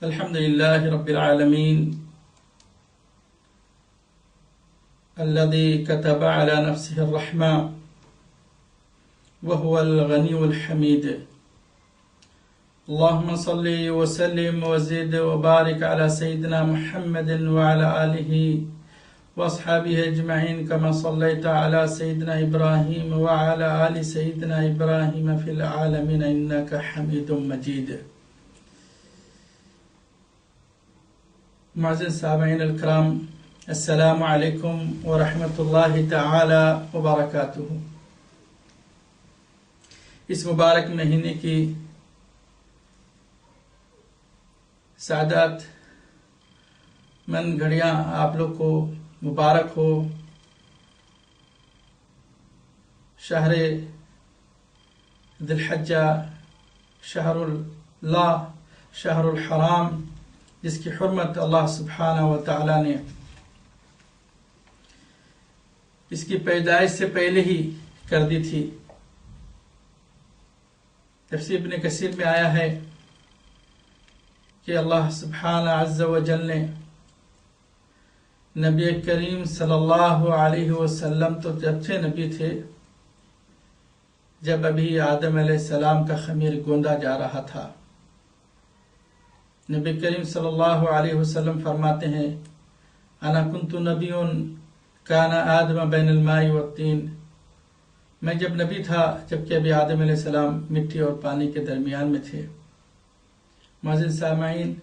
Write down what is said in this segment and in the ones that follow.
الحمد لله رب العالمين الذي كتب على نفسه الرحمة وهو الغني الحميد. اللهم صل وسلم وزد وبارك على سيدنا محمد وعلى آله وأصحابه أجمعين كما صليت على سيدنا إبراهيم وعلى آل سيدنا إبراهيم في العالمين إنك حميد مجيد. معزز سامعین الکرام، السلام علیکم ورحمۃ اللہ تعالی وبرکاتہ۔ اس مبارک مہینے کی سعادت مند گھڑیاں آپ لوگ کو مبارک ہو۔ شہر ذی الحجہ، شہر اللہ، شہر الحرام، جس کی حرمت اللہ سبحانہ و تعالی نے اس کی پیدائش سے پہلے ہی کر دی تھی۔ تفسیر ابن کثیر میں آیا ہے کہ اللہ سبحانہ عز و جل نے نبی کریم صلی اللہ علیہ وسلم تو جب سے نبی تھے، جب ابھی آدم علیہ السلام کا خمیر گوندا جا رہا تھا۔ نبی کریم صلی اللہ علیہ وسلم فرماتے ہیں، انا کنت نبی کان آدم بین الماء والطین، میں جب نبی تھا جبکہ ابھی آدم علیہ السلام مٹی اور پانی کے درمیان میں تھے۔ معزز سامعین،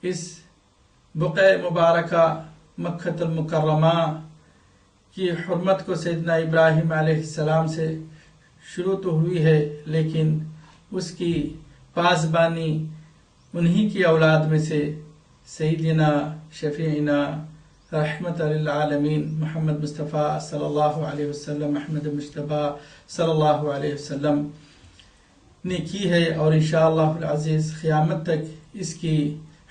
اس بقعہ مبارکہ مکہ المکرمہ کی حرمت کو سیدنا ابراہیم علیہ السلام سے شروع تو ہوئی ہے، لیکن اس کی پاسبانی انہی کی اولاد میں سے سیدنا شفیعنا رحمت للعالمین محمد مصطفیٰ صلی اللہ علیہ وسلم، محمد مصطفیٰ صلی اللہ علیہ وسلم نے کی ہے، اور انشاءاللہ العزیز قیامت تک اس کی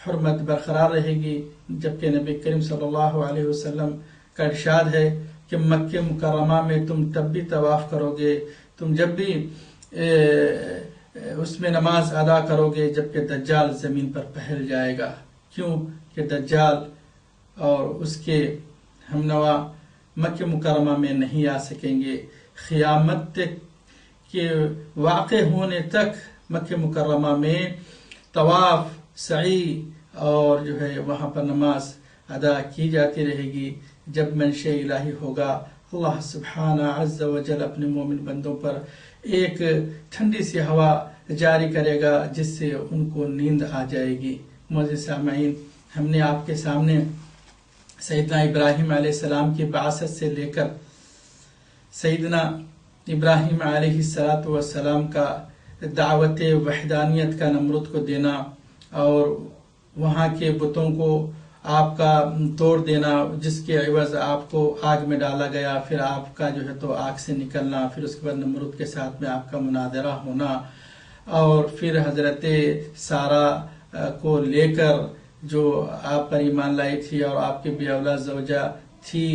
حرمت برقرار رہے گی۔ جبکہ نبی کریم صلی اللہ علیہ وسلم کا ارشاد ہے کہ مکہ مکرمہ میں تم تب بھی طواف کرو گے، تم جب بھی اس میں نماز ادا کرو گے جبکہ دجال زمین پر پھیل جائے گا۔ کیوں کہ دجال اور اس کے ہمنوا مکہ مکرمہ میں نہیں آ سکیں گے۔ قیامت تک کے واقع ہونے تک مکہ مکرمہ میں طواف، سعی اور جو ہے وہاں پر نماز ادا کی جاتی رہے گی۔ جب منشاء الہی ہوگا، اللہ سبحانہ عز و جل اپنے مومن بندوں پر ایک ٹھنڈی سی ہوا جاری کرے گا جس سے ان کو نیند آ جائے گی۔ معزز سامعین، ہم نے آپ کے سامنے سیدنا ابراہیم علیہ السلام کی بعثت سے لے کر سیدنا ابراہیم علیہ السلام کا دعوت وحدانیت کا نمرود کو دینا اور وہاں کے بتوں کو آپ کا توڑ دینا، جس کے عوض آپ کو آگ میں ڈالا گیا، پھر آپ کا جو ہے تو آگ سے نکلنا، پھر اس کے بعد نمرود کے ساتھ میں آپ کا مناظرہ ہونا، اور پھر حضرت سارہ کو لے کر جو آپ پر ایمان لائی تھی اور آپ کی بے اولاد زوجہ تھی،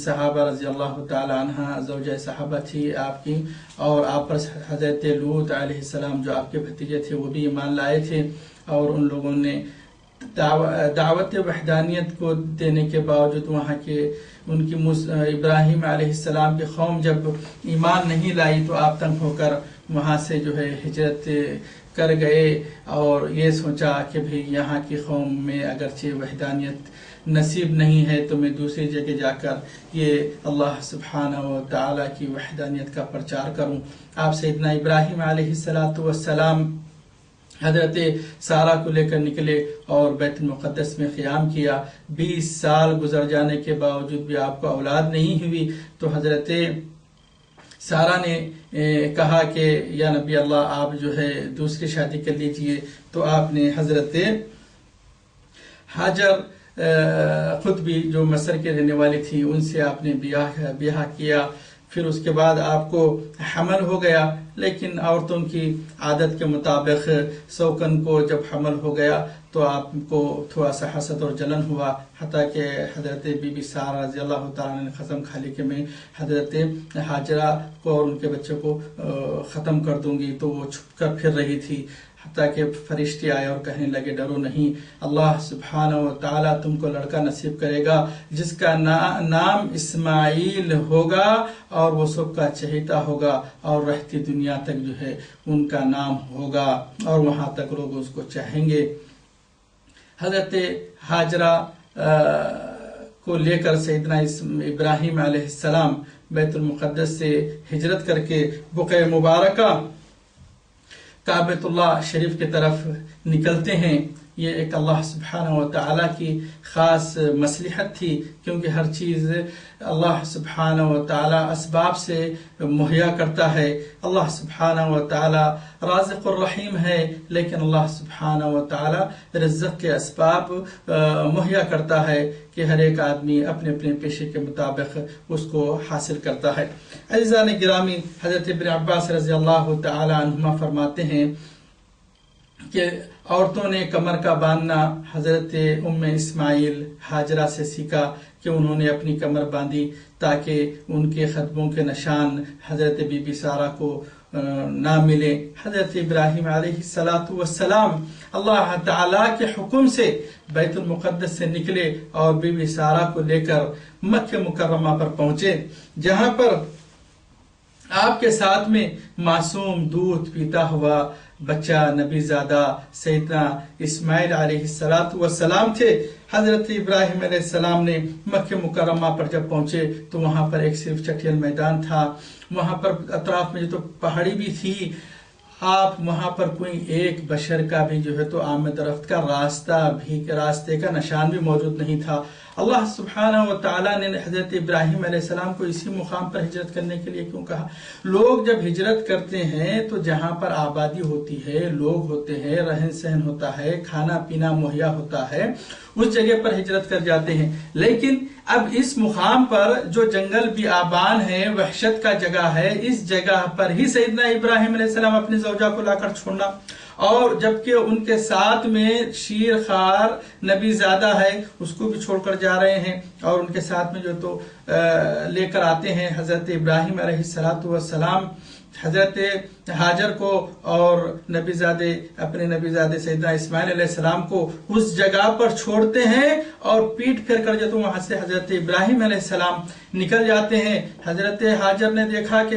صحابہ رضی اللہ تعالی عنہ زوجہ صحابہ تھی آپ کی، اور آپ پر حضرت لوط علیہ السلام جو آپ کے بھتیجے تھے وہ بھی ایمان لائے تھے، اور ان لوگوں نے دعوت وحدانیت کو دینے کے باوجود وہاں کے ان کی ابراہیم علیہ السلام کی قوم جب ایمان نہیں لائی تو آپ تنگ ہو کر وہاں سے جو ہے ہجرت کر گئے، اور یہ سوچا کہ بھئی یہاں کی قوم میں اگرچہ وحدانیت نصیب نہیں ہے تو میں دوسری جگہ جا کر یہ اللہ سبحانہ و تعالی کی وحدانیت کا پرچار کروں۔ آپ سیدنا ابراہیم علیہ السلام حضرت سارہ کو لے کر نکلے اور بیت المقدس میں قیام کیا۔ 20 سال گزر جانے کے باوجود بھی آپ کو اولاد نہیں ہوئی، تو حضرت سارہ نے کہا کہ یا نبی اللہ، آپ جو ہے دوسری شادی کر لیجئے۔ تو آپ نے حضرت حاجر خود بھی جو مصر کے رہنے والی تھی ان سے آپ نے بیاہ کیا۔ پھر اس کے بعد آپ کو حمل ہو گیا، لیکن عورتوں کی عادت کے مطابق سوکن کو جب حمل ہو گیا تو آپ کو تھوڑا سا حسد اور جلن ہوا، حتیٰ کہ حضرت بی بی سارہ رضی اللہ تعالیٰ نے قسم کھا لی کہ میں حضرت حاجرہ کو اور ان کے بچے کو ختم کر دوں گی، تو وہ چھپ کر پھر رہی تھی۔ حتیٰ کہ فرشتے آئے اور کہنے لگے ڈرو نہیں، اللہ سبحانہ و تعالیٰ تم کو لڑکا نصیب کرے گا جس کا نام اسماعیل ہوگا اور وہ سب کا چہیتا ہوگا اور رہتی دنیا تک جو ہے ان کا نام ہوگا اور وہاں تک لوگ اس کو چاہیں گے۔ حضرت ہاجرہ کو لے کر سیدنا ابراہیم علیہ السلام بیت المقدس سے ہجرت کر کے بقعہ مبارکہ کعبۃ اللہ شریف کی طرف نکلتے ہیں۔ یہ ایک اللہ سبحانہ و تعالیٰ کی خاص مصلحت تھی، کیونکہ ہر چیز اللہ سبحانہ و تعالیٰ اسباب سے مہیا کرتا ہے۔ اللہ سبحانہ و تعالیٰ رازق الرحیم ہے، لیکن اللہ سبحانہ و تعالیٰ رزق کے اسباب مہیا کرتا ہے کہ ہر ایک آدمی اپنے اپنے پیشے کے مطابق اس کو حاصل کرتا ہے۔ عزیزان گرامی، حضرت ابن عباس رضی اللہ تعالی عنہما فرماتے ہیں کہ عورتوں نے کمر کا باندھنا حضرت ام اسماعیل ہاجرہ سے سیکھا کہ انہوں نے اپنی کمر باندھی تاکہ ان کے قدموں کے نشان حضرت بی بی سارہ کو نہ ملے۔ حضرت ابراہیم علیہ السلام اللہ تعالیٰ کے حکم سے بیت المقدس سے نکلے اور بی بی سارہ کو لے کر مکہ مکرمہ پر پہنچے، جہاں پر آپ کے ساتھ میں معصوم دودھ پیتا ہوا بچہ نبی زادہ سیدنا اسماعیل علیہ السلام تھے۔ حضرت ابراہیم علیہ السلام نے مکہ مکرمہ پر جب پہنچے تو وہاں پر ایک صرف چٹیل میدان تھا، وہاں پر اطراف میں جو تو پہاڑی بھی تھی، آپ وہاں پر کوئی ایک بشر کا بھی جو ہے تو آمد رفت کا راستے کا نشان بھی موجود نہیں تھا۔ اللہ سبحانہ و تعالیٰ نے حضرت ابراہیم علیہ السلام کو اسی مقام پر ہجرت کرنے کے لیے کیوں کہا؟ لوگ جب ہجرت کرتے ہیں تو جہاں پر آبادی ہوتی ہے، لوگ ہوتے ہیں، رہن سہن ہوتا ہے، کھانا پینا مہیا ہوتا ہے، اس جگہ پر ہجرت کر جاتے ہیں۔ لیکن اب اس مقام پر جو جنگل بیابان ہے، وحشت کا جگہ ہے، اس جگہ پر ہی سیدنا ابراہیم علیہ السلام اپنی زوجہ کو لا کر چھوڑنا، اور جبکہ ان کے ساتھ میں شیر خوار نبی زادہ ہے اس کو بھی چھوڑ کر جا رہے ہیں، اور ان کے ساتھ میں جو تو لے کر آتے ہیں حضرت ابراہیم علیہ السلام حضرت ہاجر کو اور اپنے نبی زادے سیدنا اسماعیل علیہ السلام کو اس جگہ پر چھوڑتے ہیں اور پیٹ پھیر کر جو تو وہاں سے حضرت ابراہیم علیہ السلام نکل جاتے ہیں۔ حضرت ہاجر نے دیکھا کہ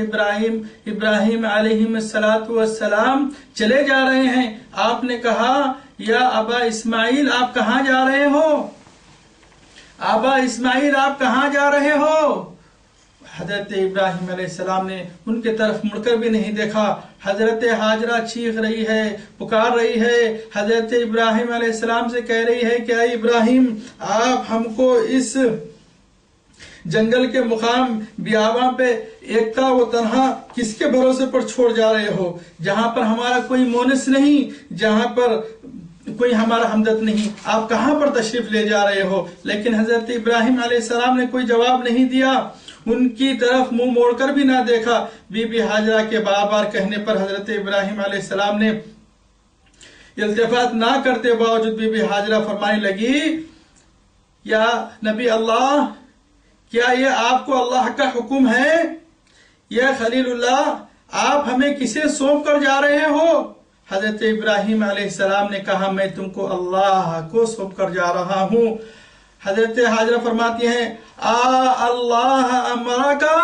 ابراہیم علیہ السلام چلے جا رہے ہیں۔ آپ نے کہا یا ابا اسماعیل آپ کہاں جا رہے ہو؟ ابا اسماعیل آپ کہاں جا رہے ہو؟ حضرت ابراہیم علیہ السلام نے ان کے طرف مڑ کر بھی نہیں دیکھا۔ حضرت ہاجرہ چیخ رہی ہے، پکار رہی ہے، حضرت ابراہیم علیہ السلام سے کہہ رہی ہے کہ اے ابراہیم، آپ ہم کو اس جنگل کے مقام بیاباں پہ ایکتا و تنہا کس کے بھروسے پر چھوڑ جا رہے ہو، جہاں پر ہمارا کوئی مونس نہیں، جہاں پر کوئی ہمارا ہمدرد نہیں، آپ کہاں پر تشریف لے جا رہے ہو؟ لیکن حضرت ابراہیم علیہ السلام نے کوئی جواب نہیں دیا، ان کی طرف منہ موڑ کر بھی نہ دیکھا۔ بی بی ہاجرہ کے بار بار کہنے پر حضرت ابراہیم علیہ السلام نے التفات نہ کرتے باوجود بی بی ہاجرہ فرمانے لگی، یا نبی اللہ، کیا یہ آپ کو اللہ کا حکم ہے؟ یا خلیل اللہ، آپ ہمیں کسے سونپ کر جا رہے ہو؟ حضرت ابراہیم علیہ السلام نے کہا میں تم کو اللہ کو سونپ کر جا رہا ہوں۔ حضرت ہاجرہ فرماتی ہیں اللہ امرا کا،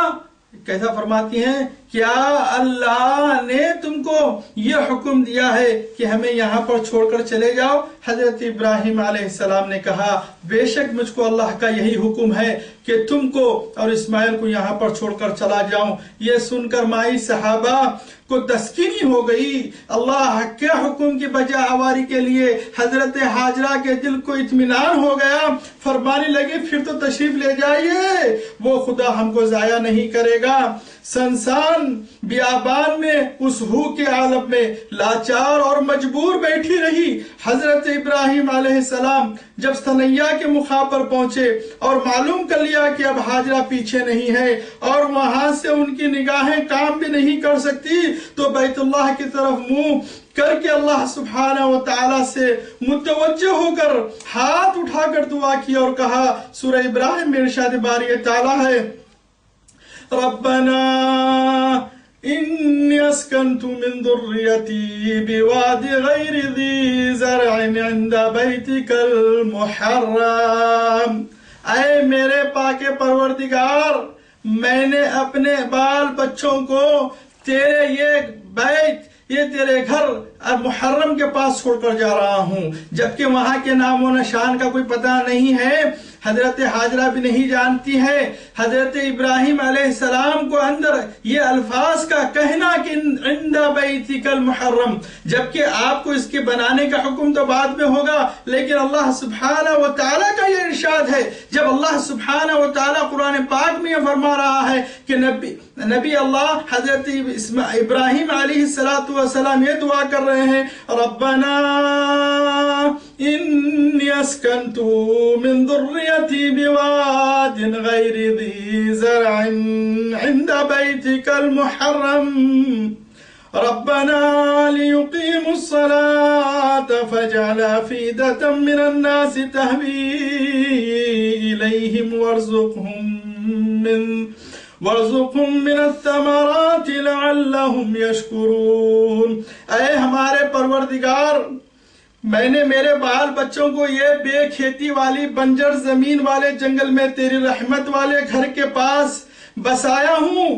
کیسا فرماتی ہیں؟ کیا اللہ نے تم کو یہ حکم دیا ہے کہ ہمیں یہاں پر چھوڑ کر چلے جاؤ؟ حضرت ابراہیم علیہ السلام نے کہا بے شک مجھ کو اللہ کا یہی حکم ہے کہ تم کو اور اسماعیل کو یہاں پر چھوڑ کر چلا جاؤں۔ یہ سن کر مائی صحابہ کو تسکینی ہو گئی۔ اللہ کے حکم کی بجا آواری کے لیے حضرت ہاجرہ کے دل کو اطمینان ہو گیا، فرمانے لگے پھر تو تشریف لے جائیے، وہ خدا ہم کو ضائع نہیں کرے گا۔ سنسان بیابان میں اس ہو کے عالم میں لاچار اور مجبور بیٹھی رہی حضرت ابراہیم علیہ السلام جب ثنیہ کے مقام پر پہنچے اور معلوم کر لیا کہ اب ہاجرہ پیچھے نہیں ہے اور وہاں سے ان کی نگاہیں کام بھی نہیں کر سکتی، تو بیت اللہ کی طرف منہ کر کے اللہ سبحانہ و تعالی سے متوجہ ہو کر ہاتھ اٹھا کر دعا کی اور کہا، سورہ ابراہیم میں ارشاد باری تعالی ہے، ربنا انی اسکنت من ذریتی بواد غیر ذی زرع عند بیتک المحرم، اے میرے پاک پروردگار، میں نے اپنے بال بچوں کو تیرے یہ بیت، یہ تیرے گھر محرم کے پاس چھوڑ کر جا رہا ہوں، جبکہ وہاں کے نام و نشان کا کوئی پتہ نہیں ہے، حضرت حاجرہ بھی نہیں جانتی ہے، حضرت ابراہیم علیہ السلام کو اندر یہ الفاظ کا کہنا کہ عند بیتک المحرم، جبکہ آپ کو اس کے بنانے کا حکم تو بعد میں ہوگا، لیکن اللہ سبحانہ و تعالیٰ کا یہ ارشاد ہے، جب اللہ سبحانہ و تعالیٰ قرآن پاک میں یہ فرما رہا ہے کہ نبی اللہ حضرت ابراہیم علیہ السلام یہ دعا کر رہے ہیں، ربنا انی اسکنت من ذریتی بواد غیر ذی زرع عند بیتک المحرم ربنا لیقیموا الصلاة فاجعل افئدة من الناس تهوی الیہم وارزقهم من الثمرات لعلهم یشکرون۔ اے ہمارے پروردگار، میں نے میرے بال بچوں کو یہ بے کھیتی والی بنجر زمین والے جنگل میں تیری رحمت والے گھر کے پاس بسایا ہوں،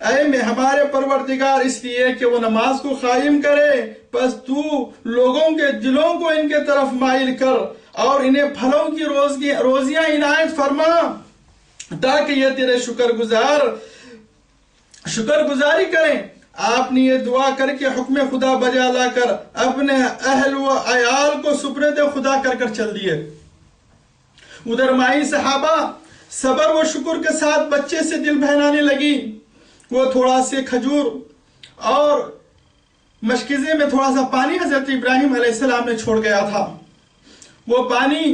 اے میں ہمارے پروردگار، اس لیے کہ وہ نماز کو قائم کرے، بس تو لوگوں کے دلوں کو ان کے طرف مائل کر اور انہیں پھلوں کی روزیاں عنایت فرما، تاکہ یہ تیرے شکر گزاری کریں۔ آپ نے یہ دعا کر کے حکم خدا بجا لا کر اپنے اہل و عیال کو سپرد خدا کر کر چل دیے۔ ادھر مائی صحابہ صبر و شکر کے ساتھ بچے سے دل بہلانے لگی، وہ تھوڑا سے کھجور اور مشکزے میں تھوڑا سا پانی حضرت ابراہیم علیہ السلام نے چھوڑ گیا تھا، وہ پانی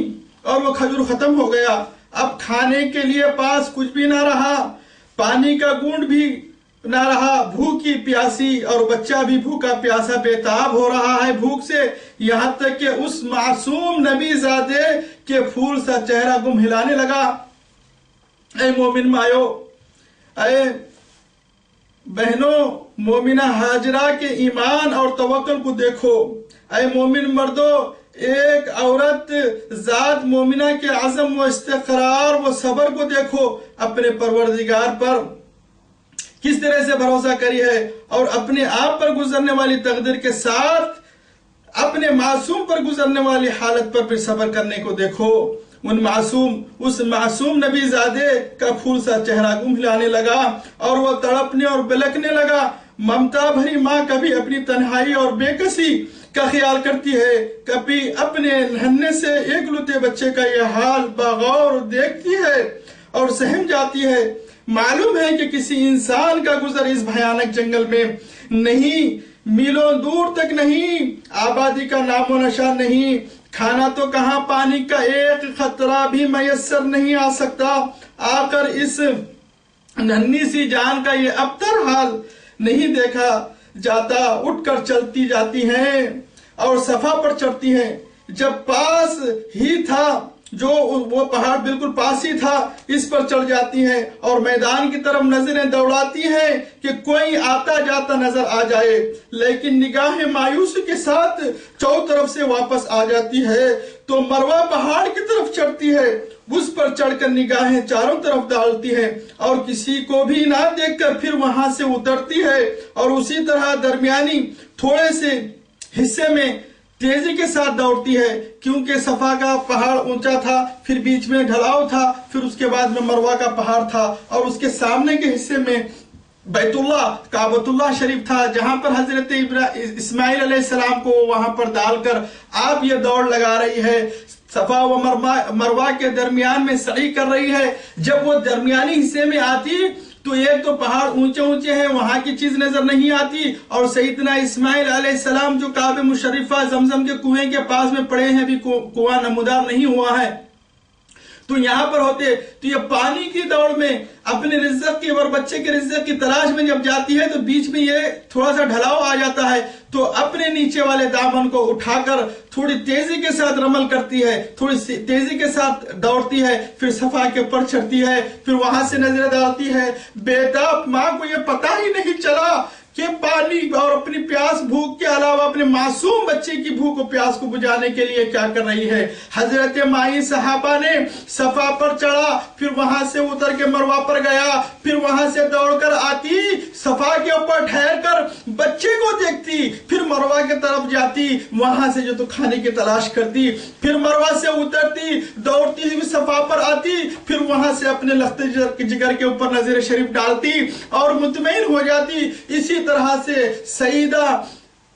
اور وہ کھجور ختم ہو گیا، اب کھانے کے لیے پاس کچھ بھی نہ رہا، پانی کا گونڈ بھی نہ رہا، بھوکی پیاسی اور بچہ بھی بھوکا پیاسا بیتاب ہو رہا ہے بھوک سے، یہاں تک کہ اس معصوم نبی زادے کے پھول سا چہرہ گم ہلانے لگا۔ اے مومن مایو، اے بہنوں، مومنہ ہاجرہ کے ایمان اور توکل کو دیکھو، اے مومن مردوں، ایک عورت ذات مومنہ کے عزم و استقرار و صبر کو دیکھو، اپنے پروردگار پر کس طرح سے بھروسہ کری ہے، اور اپنے آپ پر گزرنے والی تقدیر کے ساتھ اپنے معصوم پر گزرنے والی حالت پر بھی صبر کرنے کو دیکھو۔ اس معصوم نبی زادے کا پھول سا چہرہ گم ہلانے لگا اور وہ تڑپنے اور بلکنے لگا۔ ممتا بھری ماں کبھی اپنی تنہائی اور بے کسی کا خیال کرتی ہے، کبھی اپنے ننھے سے ایکلوتے بچے کا یہ حال بغور دیکھتی ہے اور سہم جاتی ہے۔ معلوم ہے کہ کسی انسان کا گزر اس بھیانک جنگل میں نہیں، میلوں دور تک نہیں، آبادی کا نام و نشان نہیں، کھانا تو کہاں، پانی کا ایک خطرہ بھی میسر نہیں آ سکتا۔ آخر اس ننھی سی جان کا یہ ابتر حال نہیں دیکھا جاتا، اٹھ کر چلتی جاتی ہیں اور صفا پر چڑھتی ہیں۔ جب پاس ہی تھا، جو وہ پہاڑ بالکل پاس ہی تھا، اس پر چڑھ جاتی ہیں اور میدان کی طرف نظریں دوڑاتی ہیں کہ کوئی آتا جاتا نظر آ جائے، لیکن نگاہیں مایوسی کے ساتھ چاروں طرف سے واپس آ جاتی ہے تو مروہ پہاڑ کی طرف چڑھتی ہے، اس پر چڑھ کر نگاہیں چاروں طرف ڈالتی ہے اور کسی کو بھی نہ دیکھ کر پھر وہاں سے اترتی ہے، اور اسی طرح درمیانی تھوڑے سے حصے میں تیزی کے ساتھ دوڑتی ہے، کیونکہ صفا کا پہاڑ اونچا تھا، پھر بیچ میں ڈھلاؤ تھا، پھر اس کے بعد میں مروہ کا پہاڑ تھا، اور اس کے سامنے کے حصے میں بیت اللہ کعبۃ اللہ شریف تھا، جہاں پر حضرت اسماعیل علیہ السلام کو وہاں پر ڈال کر آپ یہ دوڑ لگا رہی ہے، صفا و مروہ کے درمیان میں سعی کر رہی ہے۔ جب وہ درمیانی حصے میں آتی تو ایک تو پہاڑ اونچے اونچے ہیں، وہاں کی چیز نظر نہیں آتی، اور سیدنا اسماعیل علیہ السلام جو کعبہ مشرفہ زمزم کے کنویں کے پاس میں پڑے ہیں، بھی کنواں نمودار نہیں ہوا ہے، تو یہاں پر ہوتے تو یہ پانی کی دوڑ میں اپنے رزق کی اور بچے کے رزق کی تلاش میں جب جاتی ہے تو بیچ میں یہ تھوڑا سا ڈھلاؤ آ جاتا ہے تو اپنے نیچے والے دامن کو اٹھا کر تھوڑی تیزی کے ساتھ رمل کرتی ہے، تھوڑی تیزی کے ساتھ دوڑتی ہے، پھر صفا کے اوپر چڑھتی ہے، پھر وہاں سے نظر ڈالتی ہے۔ بیٹا ماں کو یہ پتہ ہی نہیں چلا کہ پانی اور اپنی پیاس بھوک کے علاوہ اپنے معصوم بچے کی بھوک و پیاس کو بجھانے کے لیے کیا کر رہی ہے۔ حضرت مائی صحابہ نے صفا پر چڑھا، پھر وہاں سے اتر کے مروہ پر گیا، پھر وہاں سے دوڑ کر آتی، صفا کے اوپر ٹھہر کر بچے کو دیکھتی، پھر مروہ کی طرف جاتی، وہاں سے جو تو کھانے کی تلاش کرتی، پھر مروہ سے اترتی، دوڑتی ہوئی صفا پر آتی، پھر وہاں سے اپنے لخت جگر کے اوپر نظر شریف ڈالتی اور مطمئن ہو جاتی۔ اسی طرح سے سیدہ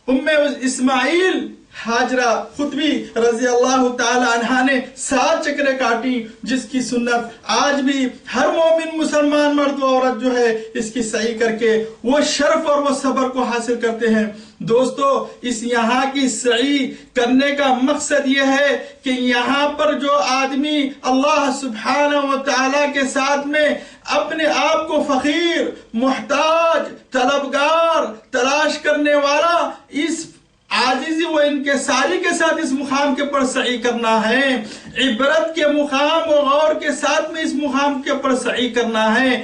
ام اسماعیل ہاجرہ خطبی رضی اللہ تعالی عنہا نے 7 چکریں کاٹی، جس کی سنت آج بھی ہر مومن مسلمان مرد و عورت جو ہے اس کی سعی کر کے وہ شرف اور وہ صبر کو حاصل کرتے ہیں۔ دوستو اس یہاں کی سعی کرنے کا مقصد یہ ہے کہ یہاں پر جو آدمی اللہ سبحانہ و تعالی کے ساتھ میں اپنے آپ کو فقیر، محتاج، طلبگار، تلاش کرنے والا، اس عاجزی و انکساری کے ساتھ اس مقام کے پر سعی کرنا ہے، عبرت کے مقام و غور کے ساتھ میں اس مقام کے پر سعی کرنا ہے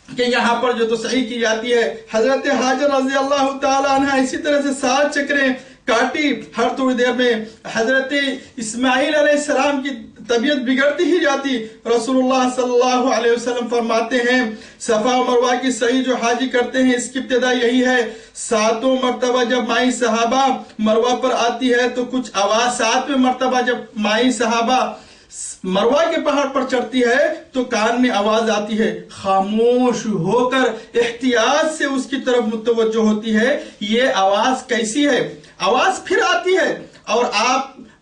کہ یہاں پر جو تو سعی کی جاتی ہے۔ حضرت حاجر رضی اللہ تعالی عنہ اسی طرح سے 7 چکریں کاٹی، ہر تھوڑی دیر میں حضرت اسماعیل علیہ السلام کی طبیعت بگڑتی ہی جاتی۔ رسول اللہ صلی اللہ علیہ وسلم فرماتے ہیں صفا و مروہ کی سعی جو حاجی کرتے ہیں اس کی ابتدا یہی ہے، 7 مرتبہ جب مائی صحابہ مروہ پر آتی ہے تو کچھ آواز، 7ویں مرتبہ جب مائی صحابہ مروہ کے پہاڑ پر چڑھتی ہے تو کان میں آواز آتی ہے، خاموش ہو کر احتیاط سے اس کی طرف متوجہ ہوتی ہے، یہ آواز کیسی ہے؟ آواز پھر آتی ہے اور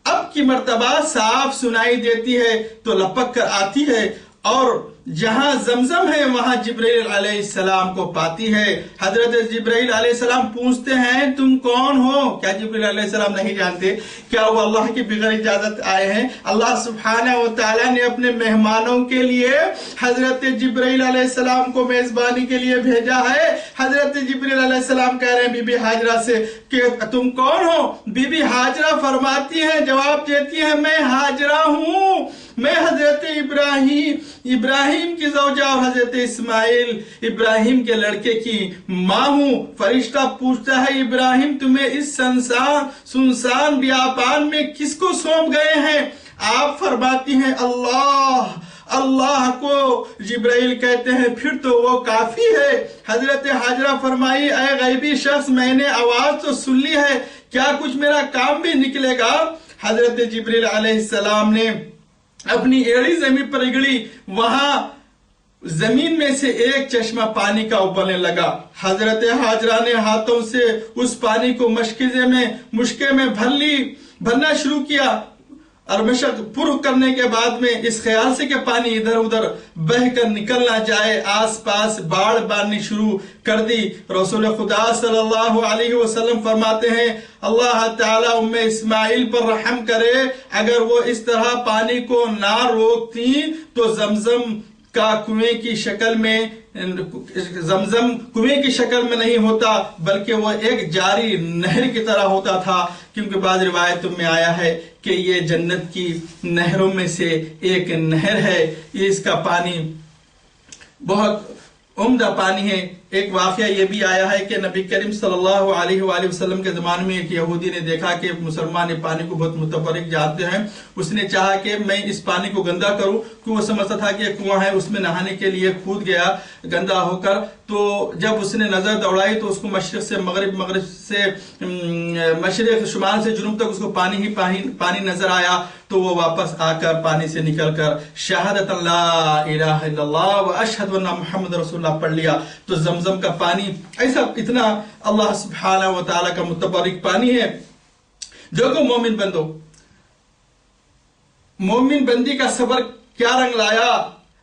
اب کی مرتبہ صاف سنائی دیتی ہے تو لپک کر آتی ہے اور جہاں زمزم ہے وہاں جبرائیل علیہ السلام کو پاتی ہے۔ حضرت جبرائیل علیہ السلام پوچھتے ہیں تم کون ہو؟ کیا جبرائیل علیہ السلام نہیں جانتے کیا وہ اللہ کی بغیر اجازت آئے ہیں؟ اللہ سبحانہ و تعالی نے اپنے مہمانوں کے لیے حضرت جبرائیل علیہ السلام کو میزبانی کے لیے بھیجا ہے۔ حضرت جبرائیل علیہ السلام کہہ رہے ہیں بی بی ہاجرہ سے کہ تم کون ہو؟ بی بی ہاجرہ فرماتی ہیں، جواب دیتی ہیں میں ہاجرہ ہوں، میں حضرت ابراہیم کی زوجہ اور حضرت اسماعیل ابراہیم کے لڑکے کی ماں ہوں۔ فرشتہ پوچھتا ہے ابراہیم تمہیں اس سنسان بیابان میں کس کو سونپ گئے ہیں؟ آپ فرماتی ہیں اللہ کو۔ جبرائیل کہتے ہیں پھر تو وہ کافی ہے۔ حضرت حاجرہ فرمائی اے غیبی شخص میں نے آواز تو سن لی ہے، کیا کچھ میرا کام بھی نکلے گا؟ حضرت جبرائیل علیہ السلام نے اپنی ایڑی زمین پر رگڑی، وہاں زمین میں سے ایک چشمہ پانی کا ابلنے لگا۔ حضرت حاجرہ نے ہاتھوں سے اس پانی کو مشکے میں بھرنا شروع کیا اور مشق پر کرنے کے بعد میں اس خیال سے کہ پانی ادھر ادھر بہ کر نکل نہ جائے آس پاس باڑ باندھنی شروع کر دی۔ رسول خدا صلی اللہ علیہ وسلم فرماتے ہیں اللہ تعالیٰ ام اسماعیل پر رحم کرے، اگر وہ اس طرح پانی کو نہ روکتی تو زمزم کنویں کی شکل میں نہیں ہوتا بلکہ وہ ایک جاری نہر کی طرح ہوتا تھا، کیونکہ بعض روایتوں میں آیا ہے کہ یہ جنت کی نہروں میں سے ایک نہر ہے، یہ اس کا پانی بہت عمدہ پانی ہے۔ ایک واقعہ یہ بھی آیا ہے کہ نبی کریم صلی اللہ علیہ وآلہ وسلم کے زمانے میں ایک یہودی نے دیکھا کہ مسلمان پانی کو بہت متبرک جانتے ہیں، اس نے چاہا کہ میں اس پانی کو گندا کروں، کیونکہ وہ سمجھتا تھا کہ کنواں ہے، اس میں نہانے کے لیے کود گیا گندا ہو کر، تو جب اس نے نظر دوڑائی تو اس کو مشرق سے مشرق شمال سے جنوب تک اس کو پانی نظر آیا، تو وہ واپس آ کر پانی سے نکل کر شہادت لا الہ الا اللہ و اشہد ان محمد رسول اللہ پڑھ لیا۔ تو زمزم کا پانی ایسا اتنا اللہ سبحانہ و تعالیٰ کا متبرک پانی ہے۔ جو کو مومن بندی کا صبر کیا رنگ لایا،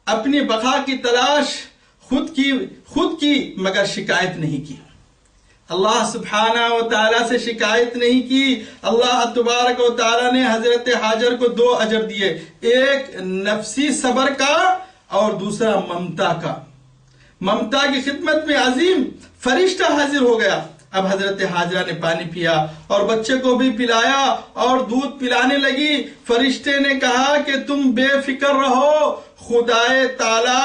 اپنی بقا کی تلاش خود کی مگر شکایت نہیں کی۔ اللہ سبحانہ و تعالیٰ سے شکایت نہیں کی. اللہ تبارک و تعالیٰ نے حضرت حاجر کو 2 اجر دیے، ایک نفسی صبر کا اور دوسرا ممتا کا. ممتا کی خدمت میں عظیم فرشتہ حاضر ہو گیا. اب حضرت حاجرہ نے پانی پیا اور بچے کو بھی پلایا اور دودھ پلانے لگی. فرشتے نے کہا کہ تم بے فکر رہو، خدائے تعالی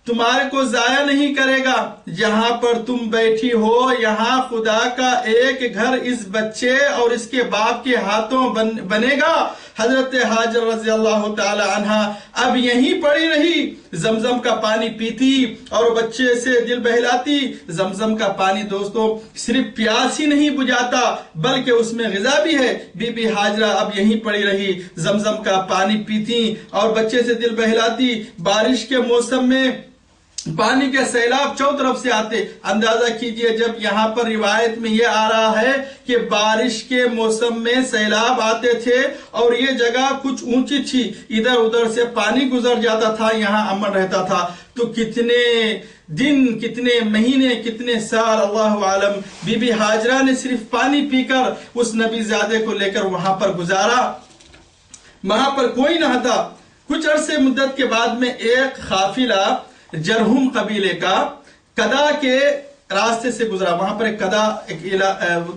تمہارے کو ضائع نہیں کرے گا. جہاں پر تم بیٹھی ہو یہاں خدا کا ایک گھر اس بچے اور اس کے باپ کے ہاتھوں بنے گا. حضرت حاجر رضی اللہ تعالی عنہ اب یہیں پڑی رہی، زمزم کا پانی پیتی اور بچے سے دل بہلاتی. زمزم کا پانی دوستو صرف پیاس ہی نہیں بجھاتا بلکہ اس میں غذا بھی ہے. بی بی حاجرہ اب یہیں پڑی رہی، زمزم کا پانی پیتی اور بچے سے دل بہلاتی. بارش کے موسم میں پانی کے سیلاب چاروں طرف سے آتے. اندازہ کیجئے جب یہاں پر روایت میں یہ آ رہا ہے کہ بارش کے موسم میں سیلاب آتے تھے اور یہ جگہ کچھ اونچی تھی، ادھر ادھر سے پانی گزر جاتا تھا، یہاں امن رہتا تھا. تو کتنے دن، کتنے مہینے، کتنے سال اللہ عالم بی بی حاجرہ نے صرف پانی پی کر اس نبی زادے کو لے کر وہاں پر گزارا. وہاں پر کوئی نہ تھا. کچھ عرصے مدت کے بعد میں ایک قافلہ جرہم قبیلے کا کدا کے راستے سے گزرا. وہاں پر ایک کدا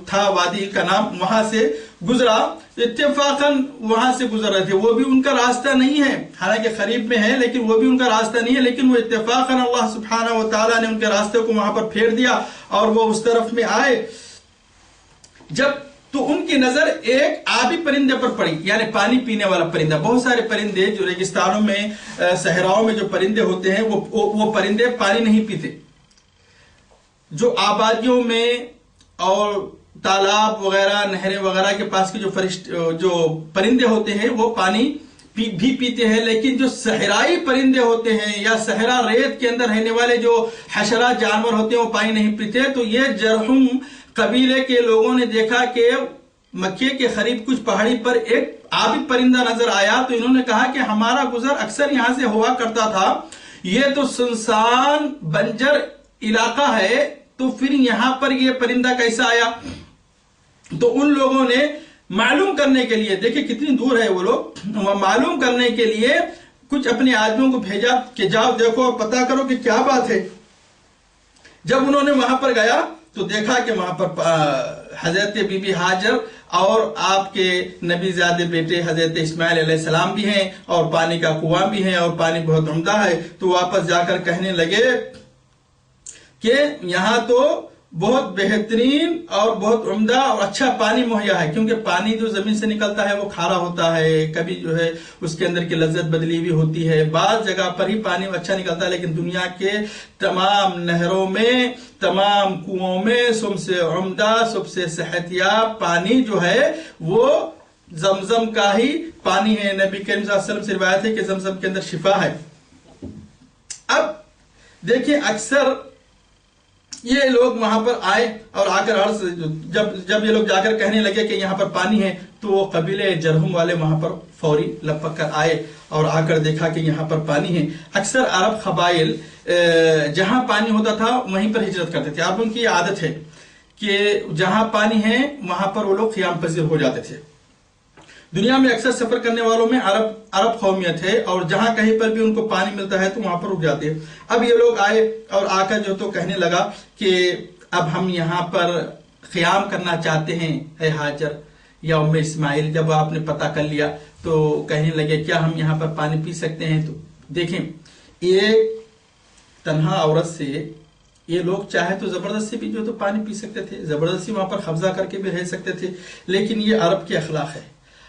تھا، وادی کا نام، وہاں سے گزرا. اتفاقاً وہاں سے گزر رہے تھے. وہ بھی ان کا راستہ نہیں ہے، حالانکہ قریب میں ہے لیکن وہ بھی ان کا راستہ نہیں ہے، لیکن وہ اتفاقاً اللہ سبحانہ و تعالیٰ نے ان کے راستے کو وہاں پر پھیر دیا اور وہ اس طرف میں آئے. جب تو ان کی نظر ایک آبی پرندے پر پڑی، یعنی پانی پینے والا پرندہ. بہت سارے پرندے جو ریگستانوں میں، صحراؤں میں جو پرندے ہوتے ہیں وہ پرندے پانی نہیں پیتے. جو آبادیوں میں اور تالاب وغیرہ، نہریں وغیرہ کے پاس کے جو پرندے ہوتے ہیں وہ پانی بھی پیتے ہیں، لیکن جو صحرائی پرندے ہوتے ہیں یا صحرا ریت کے اندر رہنے والے جو حشرات جانور ہوتے ہیں وہ پانی نہیں پیتے. تو یہ جرہم قبیلے کے لوگوں نے دیکھا کہ مکے کے قریب کچھ پہاڑی پر ایک آبی پرندہ نظر آیا. تو انہوں نے کہا کہ ہمارا گزر اکثر یہاں سے ہوا کرتا تھا، یہ تو سنسان بنجر علاقہ ہے، تو پھر یہاں پر یہ پرندہ کیسا آیا؟ تو ان لوگوں نے معلوم کرنے کے لیے، دیکھیں کتنی دور ہے وہ لوگ، معلوم کرنے کے لیے کچھ اپنے آدمیوں کو بھیجا کہ جاؤ دیکھو پتا کرو کہ کیا بات ہے. جب انہوں نے وہاں پر گیا تو دیکھا کہ وہاں پر حضرت بی بی حاجر اور آپ کے نبی زادے بیٹے حضرت اسماعیل علیہ السلام بھی ہیں اور پانی کا کنواں بھی ہے اور پانی بہت عمدہ ہے. تو واپس جا کر کہنے لگے کہ یہاں تو بہت بہترین اور بہت عمدہ اور اچھا پانی مہیا ہے، کیونکہ پانی جو زمین سے نکلتا ہے وہ کھارا ہوتا ہے، کبھی جو ہے اس کے اندر کی لذت بدلی بھی ہوتی ہے. بعض جگہ پر ہی پانی اچھا نکلتا ہے، لیکن دنیا کے تمام نہروں میں، تمام کنووں میں سب سے عمدہ، سب سے صحت یاب پانی جو ہے وہ زمزم کا ہی پانی ہے. نبی کریم صلی اللہ علیہ وسلم سے روایت ہے کہ زمزم کے اندر شفا ہے. اب دیکھیں اکثر یہ لوگ وہاں پر آئے اور آ کر جب یہ لوگ جا کر کہنے لگے کہ یہاں پر پانی ہے تو وہ قبیلے جرہم والے وہاں پر فوری لپک کر آئے اور آ کر دیکھا کہ یہاں پر پانی ہے. اکثر عرب قبائل جہاں پانی ہوتا تھا وہیں پر ہجرت کرتے تھے. عربوں کی یہ عادت ہے کہ جہاں پانی ہے وہاں پر وہ لوگ قیام پذیر ہو جاتے تھے. دنیا میں اکثر سفر کرنے والوں میں عرب قومیت ہے اور جہاں کہیں پر بھی ان کو پانی ملتا ہے تو وہاں پر رک جاتے ہیں. اب یہ لوگ آئے اور آ کر جو تو کہنے لگا کہ اب ہم یہاں پر قیام کرنا چاہتے ہیں اے حاجر یا ام اسماعیل. جب آپ نے پتہ کر لیا تو کہنے لگے کیا ہم یہاں پر پانی پی سکتے ہیں؟ تو دیکھیں ایک تنہا عورت سے یہ لوگ چاہے تو زبردستی بھی جو تو پانی پی سکتے تھے، زبردستی وہاں پر قبضہ کر کے بھی رہ سکتے تھے، لیکن یہ عرب کے اخلاق ہے.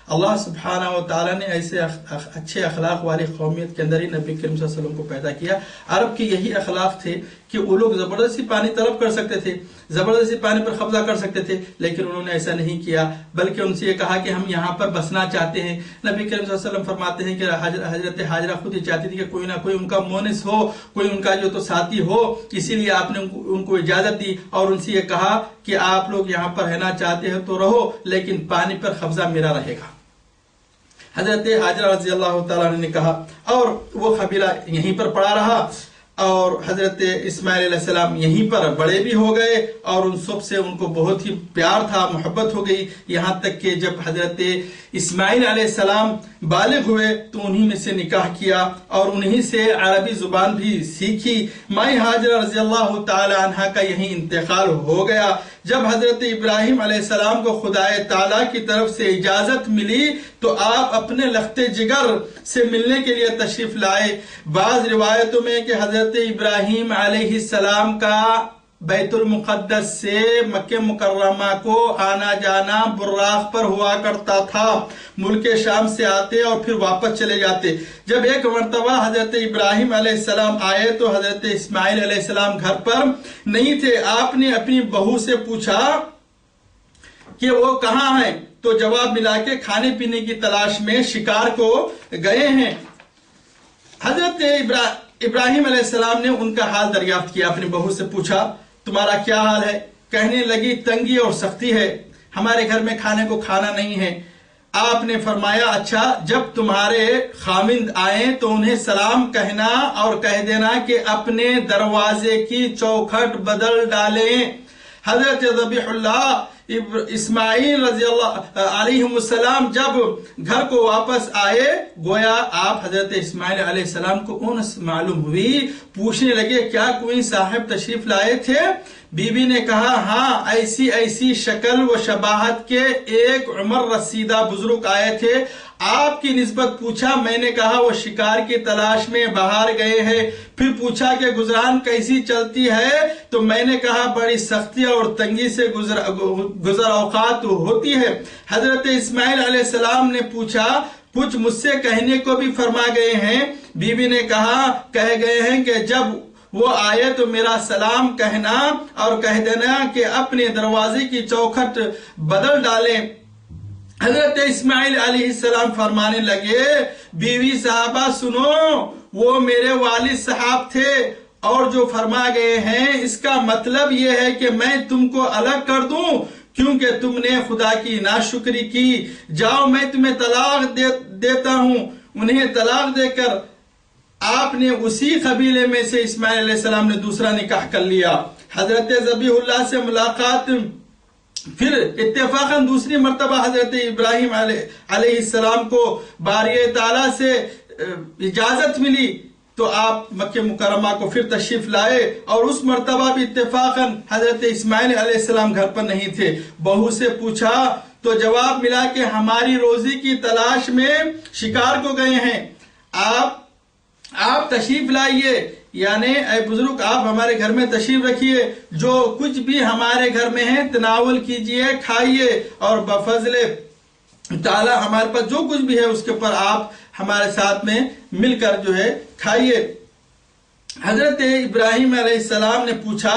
اللہ سبحانہ و تعالیٰ نے ایسے اچھے اخلاق والی قومیت کے اندر ہی نبی کریم صلی اللہ علیہ وسلم کو پیدا کیا. عرب کی یہی اخلاق تھے کہ وہ لوگ زبردستی پانی طلب کر سکتے تھے، زبردستی پانی پر قبضہ کر سکتے تھے، لیکن انہوں نے ایسا نہیں کیا بلکہ ان سے یہ کہا کہ ہم یہاں پر بسنا چاہتے ہیں. نبی کریم صلی اللہ علیہ وسلم فرماتے ہیں کہ حضرت حاجرہ خود ہی چاہتی تھی کہ کوئی نہ کوئی ان کا مونس ہو، کوئی ان کا جو تو ساتھی ہو، اسی لیے آپ نے ان کو اجازت دی اور ان سے یہ کہا کہ آپ لوگ یہاں پر رہنا چاہتے ہیں تو رہو، لیکن پانی پر قبضہ میرا رہے گا. حضرت حاجرہ رضی اللہ تعالیٰ نے کہا اور وہ قبیلہ یہیں پر پڑا رہا. اور حضرت اسماعیل علیہ السلام یہیں پر بڑے بھی ہو گئے اور ان سب سے ان کو بہت ہی پیار تھا، محبت ہو گئی، یہاں تک کہ جب حضرت اسماعیل علیہ السلام بالغ ہوئے تو انہی میں سے نکاح کیا اور انہی سے عربی زبان بھی سیکھی۔ مائی ہاجرہ رضی اللہ تعالی عنہ کا یہیں انتقال ہو گیا۔ جب حضرت ابراہیم علیہ السلام کو خدا تعالیٰ کی طرف سے اجازت ملی تو آپ اپنے لخت جگر سے ملنے کے لیے تشریف لائے۔ بعض روایتوں میں کہ حضرت ابراہیم علیہ السلام کا بیت المقدس سے مکہ مکرمہ کو آنا جانا براق پر ہوا کرتا تھا، ملک شام سے آتے اور پھر واپس چلے جاتے۔ جب ایک مرتبہ حضرت ابراہیم علیہ السلام آئے تو حضرت اسماعیل علیہ السلام گھر پر نہیں تھے۔ آپ نے اپنی بہو سے پوچھا کہ وہ کہاں ہیں، تو جواب ملا کہ کھانے پینے کی تلاش میں شکار کو گئے ہیں۔ حضرت ابراہیم علیہ السلام نے ان کا حال دریافت کیا، اپنی بہو سے پوچھا تمہارا کیا حال ہے؟ کہنے لگی تنگی اور سختی ہے، ہمارے گھر میں کھانے کو کھانا نہیں ہے۔ آپ نے فرمایا اچھا، جب تمہارے خاوند آئیں تو انہیں سلام کہنا اور کہہ دینا کہ اپنے دروازے کی چوکھٹ بدل ڈالیں۔ حضرت ذبیح اللہ اسماعیل رضی اللہ علیہ السلام جب گھر کو واپس آئے، گویا آپ حضرت اسماعیل علیہ السلام کو انس معلوم ہوئی، پوچھنے لگے کیا کوئی صاحب تشریف لائے تھے؟ بی بی نے کہا ہاں، ایسی ایسی شکل و شباہت کے ایک عمر رسیدہ بزرگ آئے تھے۔ آپ کی نسبت پوچھا، میں نے کہا وہ شکار کی تلاش میں باہر گئے ہیں۔ پھر پوچھا کہ گزران کیسی چلتی ہے، تو میں نے کہا بڑی سختی اور تنگی سے گزر اوقات ہوتی ہے۔ حضرت اسماعیل علیہ السلام نے پوچھا کچھ مجھ سے کہنے کو بھی فرما گئے ہیں؟ بی بی نے کہا کہہ گئے ہیں کہ جب وہ آئے تو میرا سلام کہنا اور کہہ دینا کہ اپنے دروازے کی چوکھٹ بدل ڈالیں۔ حضرت اسماعیل علیہ السلام فرمانے لگے بیوی صاحبہ سنو، وہ میرے والد صاحب تھے اور جو فرما گئے ہیں اس کا مطلب یہ ہے کہ میں تم کو الگ کر دوں کیونکہ تم نے خدا کی ناشکری کی۔ جاؤ میں تمہیں طلاق دیتا ہوں۔ انہیں طلاق دے کر آپ نے اسی قبیلے میں سے اسماعیل علیہ السلام نے دوسرا نکاح کر لیا۔ حضرت ذبیح اللہ سے ملاقات، پھر اتفاقاً دوسری مرتبہ حضرت ابراہیم علیہ السلام کو باری تعالیٰ سے اجازت ملی تو آپ مکہ مکرمہ کو پھر تشریف لائے، اور اس مرتبہ بھی اتفاقاً حضرت اسماعیل علیہ السلام گھر پر نہیں تھے۔ بہو سے پوچھا تو جواب ملا کہ ہماری روزی کی تلاش میں شکار کو گئے ہیں، آپ تشریف لائیے، یعنی اے بزرگ آپ ہمارے گھر میں تشریف رکھیے، جو کچھ بھی ہمارے گھر میں ہے تناول کیجئے، کھائیے، اور بفضل تعالی ہمارے پاس جو کچھ بھی ہے اس کے اوپر آپ ہمارے ساتھ میں مل کر جو ہے کھائیے۔ حضرت ابراہیم علیہ السلام نے پوچھا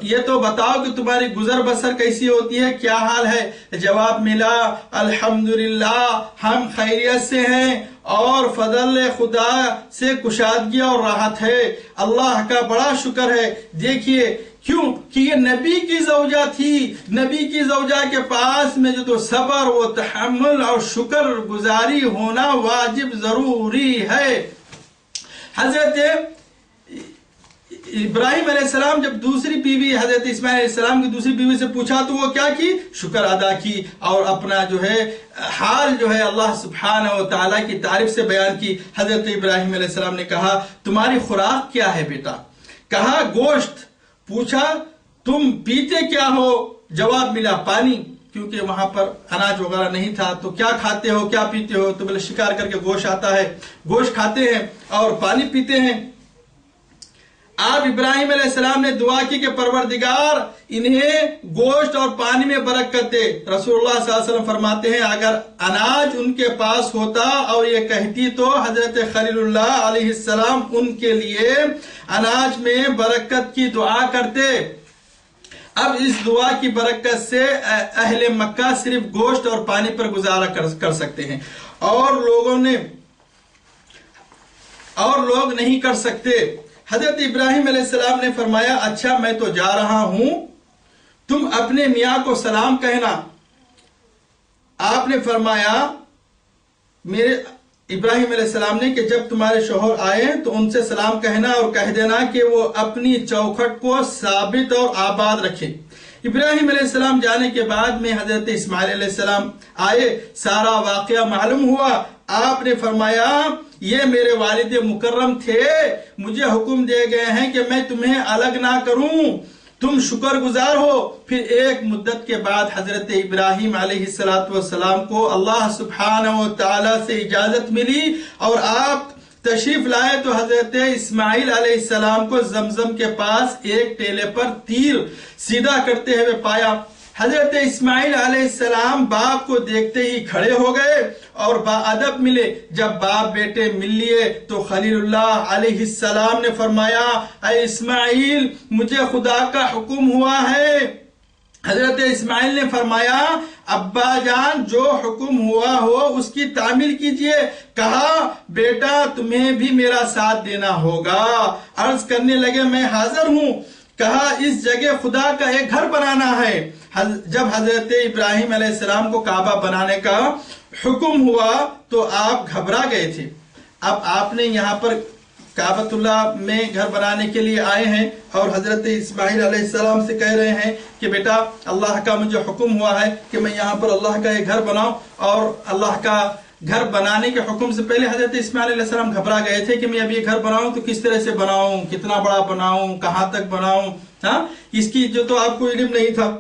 یہ تو بتاؤ کہ تمہاری گزر بسر کیسی ہوتی ہے، کیا حال ہے؟ جواب ملا الحمدللہ ہم خیریت سے ہیں اور فضل خدا سے کشادگی اور راحت ہے، اللہ کا بڑا شکر ہے۔ دیکھیے کیوں کہ یہ نبی کی زوجہ تھی، نبی کی زوجہ کے پاس میں جو تو صبر و تحمل اور شکر گزاری ہونا واجب ضروری ہے۔ حضرت ابراہیم علیہ السلام جب دوسری بیوی حضرت اسماعیل علیہ السلام کی دوسری بیوی سے پوچھا تو وہ کیا کی؟ شکر ادا کی اور اپنا جو ہے حال جو ہے اللہ سبحانہ و تعالیٰ کی تعریف سے بیان کی۔ حضرت ابراہیم علیہ السلام نے کہا تمہاری خوراک کیا ہے بیٹا؟ کہا گوشت۔ پوچھا تم پیتے کیا ہو؟ جواب ملا پانی، کیونکہ وہاں پر اناج وغیرہ نہیں تھا۔ تو کیا کھاتے ہو، کیا پیتے ہو؟ تو بولے شکار کر کے گوشت آتا ہے، گوشت کھاتے ہیں اور پانی پیتے ہیں۔ آپ ابراہیم علیہ السلام نے دعا کی کہ پروردگار انہیں گوشت اور پانی میں برکت دے۔ رسول اللہ صلی اللہ علیہ وسلم فرماتے ہیں اگر اناج ان کے پاس ہوتا اور یہ کہتی تو حضرت خلیل اللہ علیہ السلام ان کے لیے اناج میں برکت کی دعا کرتے۔ اب اس دعا کی برکت سے اہل مکہ صرف گوشت اور پانی پر گزارا کر سکتے ہیں، اور لوگ نہیں کر سکتے۔ حضرت ابراہیم علیہ السلام نے فرمایا اچھا میں تو جا رہا ہوں، تم اپنے میاں کو سلام کہنا۔ آپ نے فرمایا ابراہیم علیہ السلام نے کہ جب تمہارے شوہر آئے تو ان سے سلام کہنا اور کہہ دینا کہ وہ اپنی چوکھٹ کو ثابت اور آباد رکھے۔ ابراہیم علیہ السلام جانے کے بعد میں حضرت اسماعیل علیہ السلام آئے، سارا واقعہ معلوم ہوا۔ آپ نے فرمایا یہ میرے والد مکرم تھے، مجھے حکم دے گئے ہیں کہ میں تمہیں الگ نہ کروں، تم شکر گزار ہو۔ پھر ایک مدت کے بعد حضرت ابراہیم علیہ السلام کو اللہ سبحانہ و تعالی سے اجازت ملی اور آپ تشریف لائے تو حضرت اسماعیل علیہ السلام کو زمزم کے پاس ایک ٹیلے پر تیر سیدھا کرتے ہوئے پایا۔ حضرت اسماعیل علیہ السلام باپ کو دیکھتے ہی کھڑے ہو گئے اور باادب ملے۔ جب باپ بیٹے مل لیے تو خلیل اللہ علیہ السلام نے فرمایا اے اسماعیل مجھے خدا کا حکم ہوا ہے۔ حضرت اسماعیل نے فرمایا ابا جان جو حکم ہوا ہو اس کی تعمیل کیجئے۔ کہا بیٹا تمہیں بھی میرا ساتھ دینا ہوگا۔ عرض کرنے لگے میں حاضر ہوں۔ کہا اس جگہ خدا کا ایک گھر بنانا ہے۔ جب حضرت ابراہیم علیہ السلام کو کعبہ بنانے کا حکم ہوا تو آپ گھبرا گئے تھے۔ اب آپ نے یہاں پر کعبۃ اللہ میں گھر بنانے کے لیے آئے ہیں اور حضرت اسماعیل علیہ السلام سے کہہ رہے ہیں کہ بیٹا اللہ کا مجھے حکم ہوا ہے کہ میں یہاں پر اللہ کا ایک گھر بناؤں، اور اللہ کا گھر بنانے کے حکم سے پہلے حضرت اسماعیل علیہ السلام گھبرا گئے تھے کہ میں اب یہ گھر بناؤں تو کس طرح سے بناؤں، کتنا بڑا بناؤں، کہاں تک بناؤں، اس کی جو تو آپ کو علم نہیں تھا۔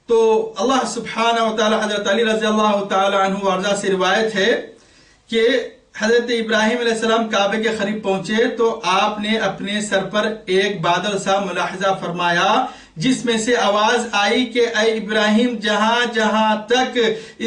تو اللہ سبحانہ و تعالی حضرت علی رضی اللہ تعالی عنہ وارضہ سے روایت ہے کہ حضرت ابراہیم علیہ السلام کعبے کے قریب پہنچے تو آپ نے اپنے سر پر ایک بادل سا ملاحظہ فرمایا جس میں سے آواز آئی کہ اے ابراہیم جہاں جہاں تک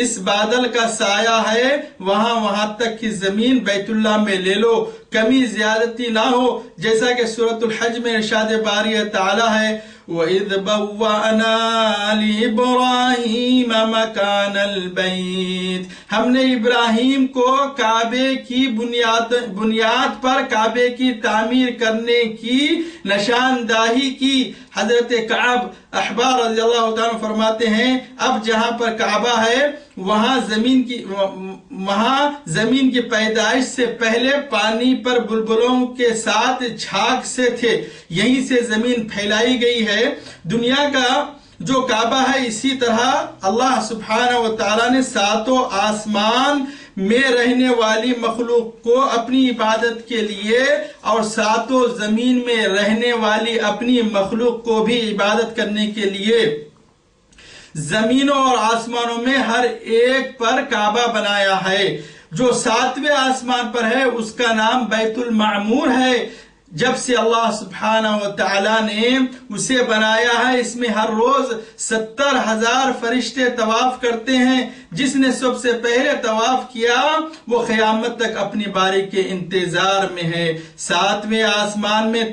اس بادل کا سایہ ہے وہاں وہاں تک کی زمین بیت اللہ میں لے لو، کمی زیادتی نہ ہو، جیسا کہ سورۃ الحج میں ارشاد باری تعالی ہے وَإِذْ بَوَّأْنَا لِإِبْرَاهِيمَ مَكَانَ الْبَيْتِ، ہم نے ابراہیم کو کعبے کی بنیاد پر کعبے کی تعمیر کرنے کی نشاندہی کی۔ حضرت کعب احبار رضی اللہ تعالیٰ فرماتے ہیں اب جہاں پر کعبہ ہے وہاں زمین کی پیدائش سے پہلے پانی پر بلبلوں کے ساتھ جھاگ سے تھے، یہیں سے زمین پھیلائی گئی ہے۔ دنیا کا جو کعبہ ہے اسی طرح اللہ سبحانہ و تعالیٰ نے ساتوں آسمان میں رہنے والی مخلوق کو اپنی عبادت کے لیے اور ساتوں زمین میں رہنے والی اپنی مخلوق کو بھی عبادت کرنے کے لیے زمینوں اور آسمانوں میں ہر ایک پر کعبہ بنایا ہے۔ جو 7ویں آسمان پر ہے اس کا نام بیت المعمور ہے۔ جب سے اللہ سبحانہ و تعالی نے اسے بنایا ہے اس میں ہر روز 70,000 فرشتے طواف کرتے ہیں۔ جس نے سب سے پہلے طواف کیا وہ قیامت تک اپنی باری کے انتظار میں ہے۔ 7ویں آسمان میں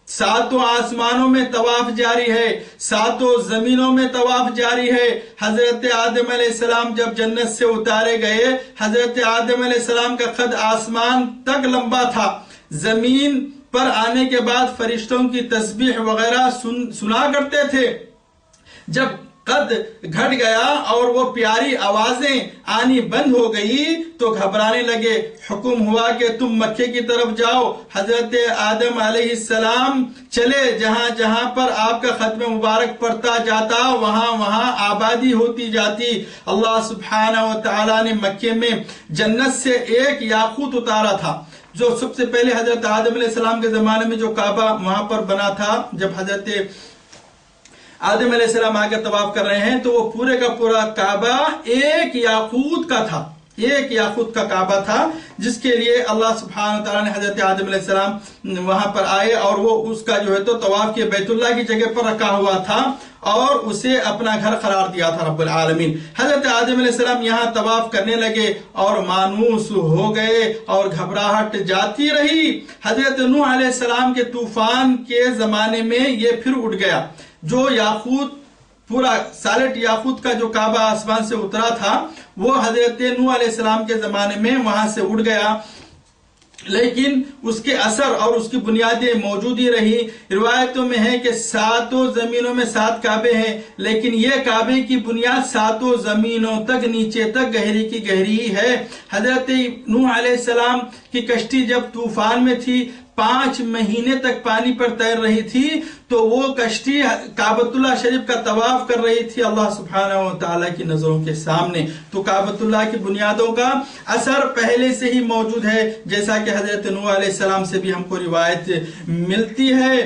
ساتوں آسمانوں میں طواف جاری ہے، ساتوں زمینوں میں طواف جاری ہے۔ حضرت آدم علیہ السلام جب جنت سے اتارے گئے حضرت آدم علیہ السلام کا قد آسمان تک لمبا تھا۔ زمین پر آنے کے بعد فرشتوں کی تسبیح وغیرہ سنا کرتے تھے۔ جب قد گھٹ گیا اور وہ پیاری آوازیں آنی بند ہو گئی تو گھبرانے لگے۔ حکم ہوا کہ تم مکے کی طرف جاؤ۔ حضرت آدم علیہ السلام چلے، جہاں جہاں پر آپ کا ختم مبارک پڑتا جاتا وہاں وہاں آبادی ہوتی جاتی۔ اللہ سبحانہ و تعالی نے مکے میں جنت سے ایک یاقوت اتارا تھا جو سب سے پہلے حضرت آدم علیہ السلام کے زمانے میں جو کعبہ وہاں پر بنا تھا۔ جب حضرت آدم علیہ السلام آگے طواف کر رہے ہیں تو وہ پورے کا پورا کعبہ ایک یاقوت کا تھا، ایک یاقوت کا کعبہ تھا، جس کے لیے اللہ سبحانہ وتعالی نے حضرت آدم علیہ السلام وہاں پر آئے اور وہ اس کا جو ہے تو طواف کے بیت اللہ کی جگہ پر رکھا ہوا تھا اور اسے اپنا گھر قرار دیا تھا رب العالمین۔ حضرت آدم علیہ السلام یہاں طواف کرنے لگے اور مانوس ہو گئے اور گھبراہٹ جاتی رہی۔ حضرت نوح علیہ السلام کے طوفان کے زمانے میں یہ پھر اٹھ گیا۔ جو یاقوت پورا سالٹ یاقوت کا جو کعبہ آسمان سے اترا تھا وہ حضرت نوح علیہ السلام کے زمانے میں وہاں سے اٹھ گیا۔ لیکن اس کے اثر اور اس کی بنیادیں موجود ہی رہی۔ روایتوں میں ہے کہ 7 زمینوں میں 7 کعبے ہیں، لیکن یہ کعبے کی بنیاد 7 زمینوں تک نیچے تک گہری کی گہری ہے۔ حضرت نوح علیہ السلام کی کشتی جب طوفان میں تھی، 5 مہینے تک پانی پر تیر رہی تھی، تو وہ کشتی کعبۃ اللہ شریف کا طواف کر رہی تھی اللہ سبحانہ و تعالیٰ کی نظروں کے سامنے۔ تو کعبۃ اللہ کی بنیادوں کا اثر پہلے سے ہی موجود ہے، جیسا کہ حضرت نوح علیہ السلام سے بھی ہم کو روایت ملتی ہے۔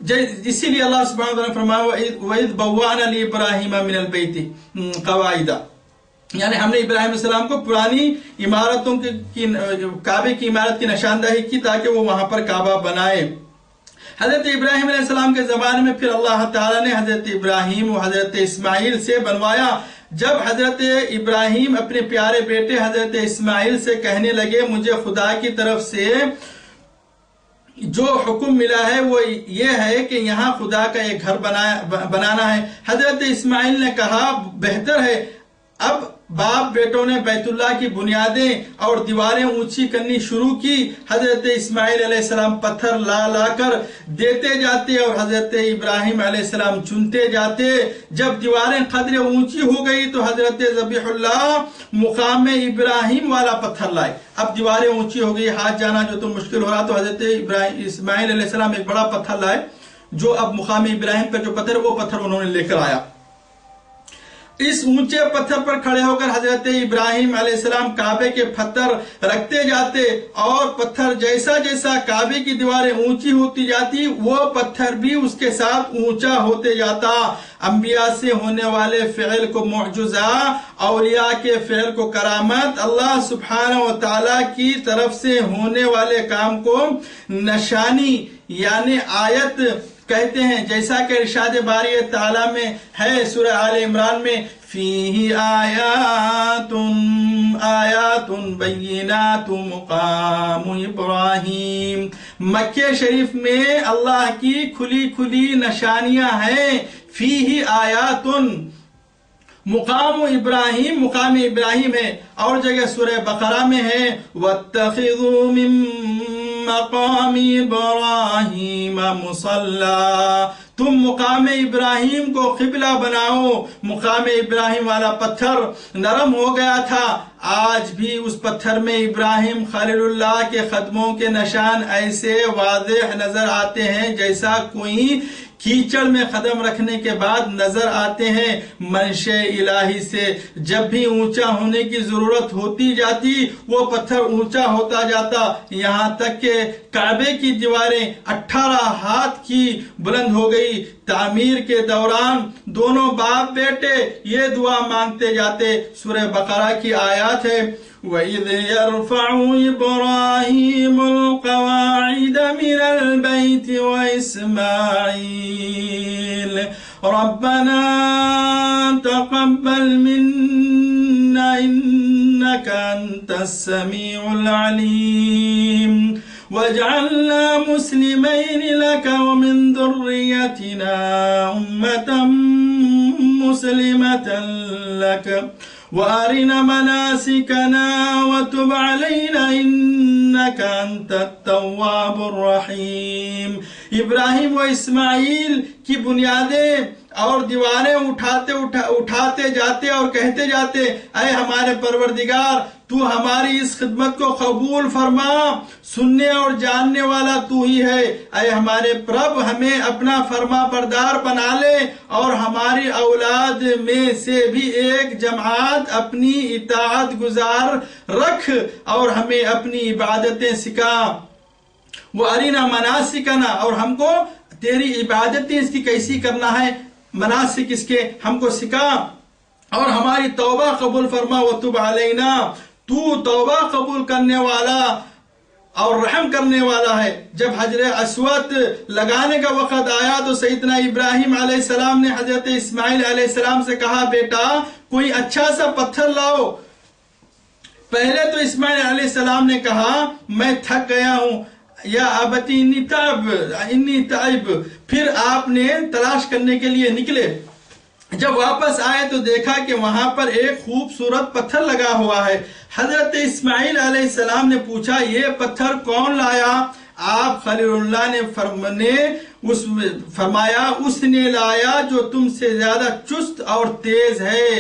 اسی لیے اللہ سبحانہ و تعالیٰ نے فرمایا وَإِذْ بَوَّأْنَا لِإِبْرَاهِيمَ مِنَ الْبَيْتِ قَوَاعِدَ، یعنی ہم نے ابراہیم علیہ السلام کو پرانی عمارتوں کی کعبے کی عمارت کی نشاندہی کی تاکہ وہ وہاں پر کعبہ بنائے۔ حضرت ابراہیم علیہ السلام کے زمانے میں پھر اللہ تعالیٰ نے حضرت ابراہیم و حضرت اسماعیل سے بنوایا۔ جب حضرت ابراہیم اپنے پیارے بیٹے حضرت اسماعیل سے کہنے لگے مجھے خدا کی طرف سے جو حکم ملا ہے وہ یہ ہے کہ یہاں خدا کا ایک گھر بنانا ہے، حضرت اسماعیل نے کہا بہتر ہے۔ اب باپ بیٹوں نے بیت اللہ کی بنیادیں اور دیواریں اونچی کرنی شروع کی۔ حضرت اسماعیل علیہ السلام پتھر لا کر دیتے جاتے اور حضرت ابراہیم علیہ السلام چنتے جاتے۔ جب دیواریں قدر اونچی ہو گئی تو حضرت ذبیح اللہ مقام ابراہیم والا پتھر لائے۔ اب دیواریں اونچی ہو گئی، ہاتھ جانا جو تو مشکل ہو رہا، تو حضرت اسماعیل علیہ السلام ایک بڑا پتھر لائے، جو اب مقام ابراہیم پر جو پتھر وہ پتھر انہوں نے لے کر آیا۔ اس اونچے پتھر پر کھڑے ہو کر حضرت ابراہیم علیہ السلام کعبے کے پتھر رکھتے جاتے، اور پتھر جیسا جیسا کعبے کی دیواریں اونچی ہوتی جاتی وہ پتھر بھی اس کے ساتھ اونچا ہوتے جاتا۔ انبیاء سے ہونے والے فعل کو معجزہ، اولیاء کے فعل کو کرامت، اللہ سبحانہ و تعالیٰ کی طرف سے ہونے والے کام کو نشانی یعنی آیت کہتے ہیں، جیسا کہ ارشاد باری تعالیٰ میں ہے سورہ آل عمران میں فیہ آیات بینات مقام ابراہیم۔ مکہ شریف میں اللہ کی کھلی کھلی نشانیاں ہیں، فیہ آیات مقام ابراہیم، مقام ابراہیم ہے۔ اور جگہ سورہ بقرہ میں ہے وَاتَّخِذُوا مِن مقام ابراہیم مصلی، تم مقام ابراہیم کو قبلہ بناؤ۔ مقام ابراہیم والا پتھر نرم ہو گیا تھا، آج بھی اس پتھر میں ابراہیم خلیل اللہ کے قدموں کے نشان ایسے واضح نظر آتے ہیں جیسا کوئی کیچڑ میں قدم رکھنے کے بعد نظر آتے ہیں۔ منشے الہی سے جب بھی اونچا ہونے کی ضرورت ہوتی جاتی وہ پتھر اونچا ہوتا جاتا، یہاں تک کہ کعبے کی دیواریں 18 ہاتھ کی بلند ہو گئی۔ تعمیر کے دوران دونوں باپ بیٹے یہ دعا مانگتے جاتے۔ سورہ بقرہ کی آیات ہے وَإِذْ يَرْفَعُ إِبْرَاهِيمُ الْقَوَاعِدَ مِنَ الْبَيْتِ وَإِسْمَاعِيلُ رَبَّنَا تَقَبَّلْ مِنَّا إِنَّكَ أَنْتَ السَّمِيعُ الْعَلِيمُ وَاجْعَلْنَا مُسْلِمَيْنِ لَكَ وَمِنْ ذُرِّيَّتِنَا أُمَّةً مُسْلِمَةً لَكَ وَأَرِنَا مَنَاسِكَنَا وَتُبْ عَلَيْنَا إِنَّكَ أَنْتَ التَّوَّابُ الرَّحِيمُ۔ ابراہیم و اسماعیل کی بنیادیں اور دیواریں اٹھاتے جاتے اور کہتے جاتے اے ہمارے پروردگار تو ہماری اس خدمت کو قبول فرما، سننے اور جاننے والا تو ہی ہے۔ اے ہمارے رب ہمیں اپنا فرما بردار بنا لے اور ہماری اولاد میں سے بھی ایک جماعت اپنی اطاعت گزار رکھ اور ہمیں اپنی عبادتیں سکھا۔ وَأَرِنَا مَنَاسِكَنَا، اور ہم کو تیری عبادتیں اس کی کیسی کرنا ہے، مناسک اس کے ہم کو سکھا، اور ہماری توبہ قبول فرما۔ وَتُبْ عَلَيْنَا، تو توبہ قبول کرنے والا اور رحم کرنے والا ہے۔ جب حجر اسود لگانے کا وقت آیا تو سیدنا ابراہیم علیہ السلام نے حضرت اسماعیل علیہ السلام سے کہا بیٹا کوئی اچھا سا پتھر لاؤ۔ پہلے تو اسماعیل علیہ السلام نے کہا میں تھک گیا ہوں، یا ابتی انی تعب، پھر آپ نے تلاش کرنے کے لیے نکلے۔ جب واپس آئے تو دیکھا کہ وہاں پر ایک خوبصورت پتھر لگا ہوا ہے۔ حضرت اسماعیل علیہ السلام نے پوچھا یہ پتھر کون لایا؟ آپ خلیل اللہ نے فرمایا اس نے لایا جو تم سے زیادہ چست اور تیز ہے۔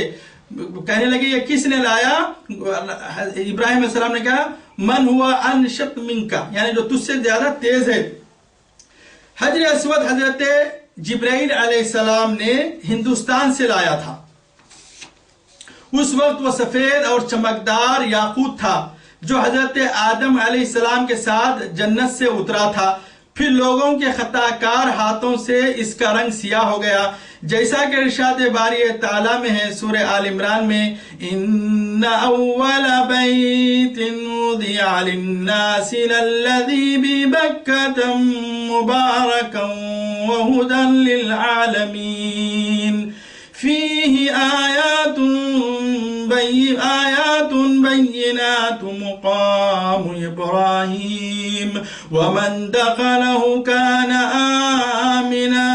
کہنے لگے یہ کس نے لایا؟ ابراہیم علیہ السلام نے کہا من ہوا انشط منکا، یعنی جو تجھ سے زیادہ تیز ہے۔ حجر اسود حضرت جبرائیل علیہ السلام نے ہندوستان سے لایا تھا۔ اس وقت وہ سفید اور چمکدار یاقوت تھا جو حضرت آدم علیہ السلام کے ساتھ جنت سے اترا تھا، پھر لوگوں کے خطا کار ہاتھوں سے اس کا رنگ سیاہ ہو گیا، جیسا کہ ارشاد باری تعالیٰ میں ہے سورہ آل عمران میں ان اول بیت وضع للناس للذی ببکۃ مبارکا وہدی للعالمین فیہ آیات بینات مقام ابراہیم ومن دخلہ کان آمنا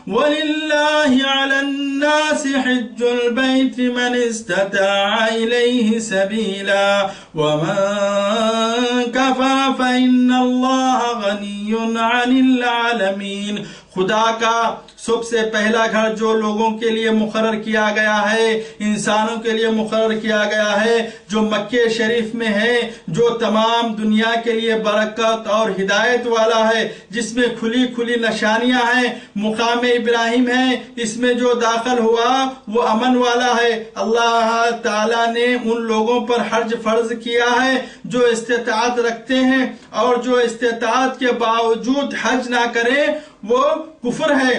وللہ علی الناس حج البیت من استطاع الیہ سبیلا ومن کفر فإن اللہ غنی عن العالمین۔ خدا کا سب سے پہلا گھر جو لوگوں کے لیے مقرر کیا گیا ہے، انسانوں کے لیے مقرر کیا گیا ہے، جو مکہ شریف میں ہے، جو تمام دنیا کے لیے برکت اور ہدایت والا ہے، جس میں کھلی کھلی نشانیاں ہیں، مقام ابراہیم ہے، اس میں جو داخل ہوا وہ امن والا ہے۔ اللہ تعالیٰ نے ان لوگوں پر حج فرض کیا ہے جو استطاعت رکھتے ہیں، اور جو استطاعت کے باوجود حج نہ کریں وہ کفر ہے۔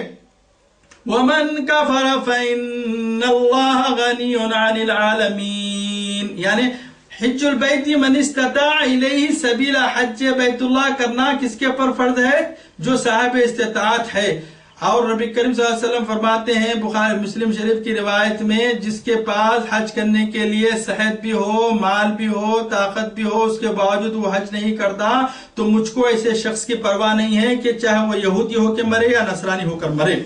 وَمَنْ كَفَرَ فَإِنَّ اللَّهَ غَنِيٌّ عَنِ الْعَالَمِينَ، یعنی حج البیت من استطاع الیہ سبیلا، حج بیت اللہ کرنا کس کے پر فرض ہے؟ جو صاحب استطاعت ہے۔ اور نبی کریم صلی اللہ علیہ وسلم فرماتے ہیں بخاری مسلم شریف کی روایت میں جس کے پاس حج کرنے کے لیے صحت بھی ہو، مال بھی ہو، طاقت بھی ہو، اس کے باوجود وہ حج نہیں کرتا تو مجھ کو ایسے شخص کی پرواہ نہیں ہے کہ چاہے وہ یہودی ہو کے مرے یا نصرانی ہو کر مرے۔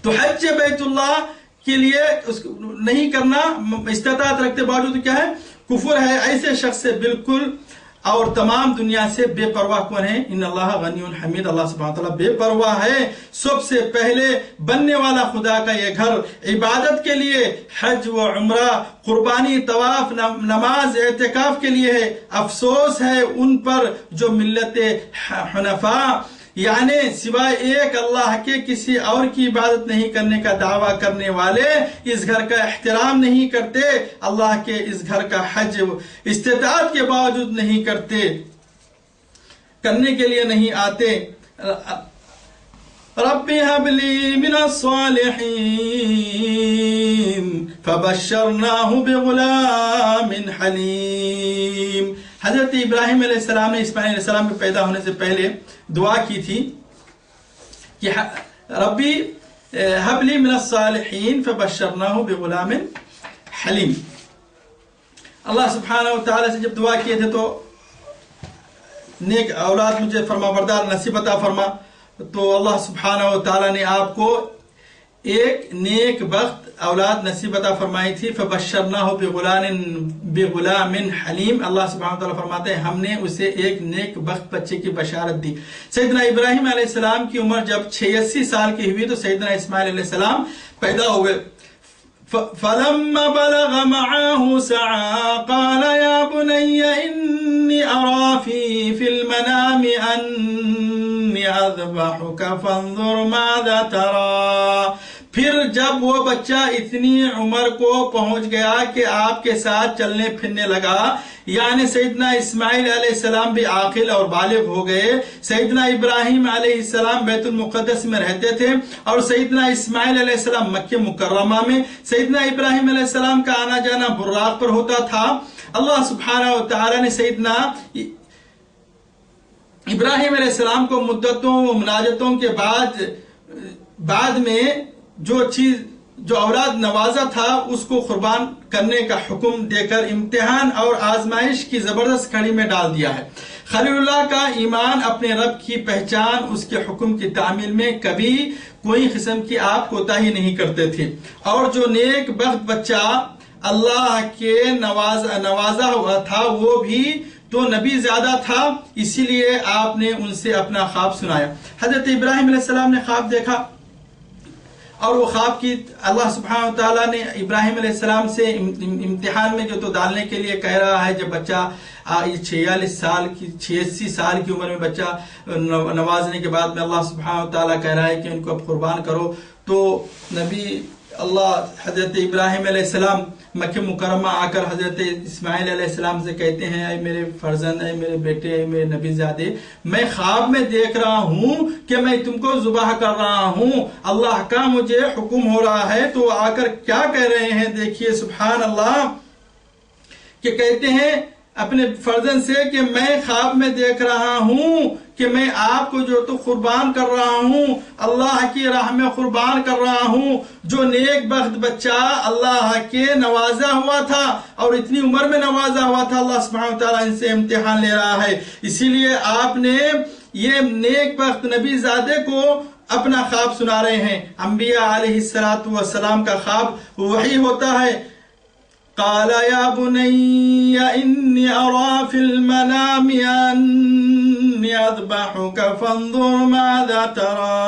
تو حج بیت اللہ کے لیے نہیں کرنا استطاعت رکھتے باوجود کیا ہے؟ کفر ہے۔ ایسے شخص سے بالکل اور تمام دنیا سے بے پرواہ کون ہے؟ ان اللہ غنی حمید، اللہ سبحانہ وتعالی بے پرواہ ہے۔ سب سے پہلے بننے والا خدا کا یہ گھر عبادت کے لیے، حج و عمرہ، قربانی، طواف، نماز، اعتکاف کے لیے ہے۔ افسوس ہے ان پر جو ملت حنفاء یعنی سوائے ایک اللہ کے کسی اور کی عبادت نہیں کرنے کا دعویٰ کرنے والے اس گھر کا احترام نہیں کرتے، اللہ کے اس گھر کا حج استطاعت کے باوجود نہیں کرتے، کرنے کے لیے نہیں آتے۔ رب هب لي من الصالحين فبشرناه بغلام حليم۔ حضرت ابراہیم علیہ السلام نے اسماعیل علیہ السلام کے پیدا ہونے سے پہلے دعا کی تھی کہ ربی هب لي من الصالحين فبشرناه بغلام حلیم۔ اللہ سبحانہ وتعالی سے جب دعا کیے تھے تو نیک اولاد مجھے فرما بردار نصیب عطا فرما، تو اللہ سبحانہ وتعالی نے آپ کو ایک نیک بخت اولاد نصیب عطا فرمائی تھی۔ فبشرناہ بغلام حلیم، اللہ سبحانہ وتعالی فرماتے ہیں ہم نے اسے ایک نیک بخت بچے کی بشارت دی۔ سیدنا ابراہیم علیہ السلام کی عمر جب 86 سال کی ہوئی تو سیدنا اسماعیل علیہ السلام پیدا ہوئے۔ فلما بلغ معه سعى قال يا بني إني أرى في المنام أني أذبحك فانظر ماذا ترى۔ پھر جب وہ بچہ اتنی عمر کو پہنچ گیا کہ آپ کے ساتھ چلنے پھرنے لگا، یعنی سیدنا اسماعیل علیہ السلام بھی عاقل اور بالغ ہو گئے۔ سیدنا ابراہیم علیہ السلام بیت المقدس میں رہتے تھے اور سیدنا اسماعیل علیہ السلام مکہ مکرمہ میں۔ سیدنا ابراہیم علیہ السلام کا آنا جانا براق پر ہوتا تھا۔ اللہ سبحانہ وتعالی نے سیدنا ابراہیم علیہ السلام کو مدتوں و مناجتوں کے بعد میں جو چیز جو اولاد نوازا تھا اس کو قربان کرنے کا حکم دے کر امتحان اور آزمائش کی زبردست کڑی میں ڈال دیا ہے۔ خلیل اللہ کا ایمان، اپنے رب کی پہچان، اس کے حکم کی تعمیل میں کبھی کوئی قسم کی آپ کوتاہی نہیں کرتے تھے، اور جو نیک بخت بچہ اللہ کے نوازا ہوا تھا وہ بھی تو نبی زیادہ تھا، اسی لیے آپ نے ان سے اپنا خواب سنایا۔ حضرت ابراہیم علیہ السلام نے خواب دیکھا، اور وہ خواب کی اللہ سبحانہ و تعالیٰ نے ابراہیم علیہ السلام سے امتحان میں جو تو ڈالنے کے لیے کہہ رہا ہے۔ جب بچہ 86 سال کی عمر میں بچہ نوازنے کے بعد میں اللہ سبحانہ و تعالیٰ کہہ رہا ہے کہ ان کو اب قربان کرو، تو نبی اللہ حضرت ابراہیم علیہ السلام مکہ مکرمہ آ کر حضرت اسماعیل علیہ السلام سے کہتے ہیں، اے میرے فرزند، اے میرے بیٹے، اے میرے نبی زادے، میں خواب میں دیکھ رہا ہوں کہ میں تم کو ذبح کر رہا ہوں، اللہ کا مجھے حکم ہو رہا ہے۔ تو آ کر کیا کہہ رہے ہیں، دیکھیے سبحان اللہ، کہ کہتے ہیں اپنے فرزند سے کہ میں خواب میں دیکھ رہا ہوں کہ میں آپ کو جو تو قربان کر رہا ہوں، اللہ کی راہ میں قربان کر رہا ہوں، جو نیک بخت بچہ اللہ کے نوازا ہوا تھا اور اتنی عمر میں نوازا ہوا تھا، اللہ سبحانہ وتعالیٰ ان سے امتحان لے رہا ہے۔ اسی لیے آپ نے یہ نیک بخت نبی زادے کو اپنا خواب سنا رہے ہیں۔ انبیاء علیہ السلام کا خواب وحی ہوتا ہے۔ قال يا بني إني أرى في المنام أني أذبحك فانظر ماذا ترى۔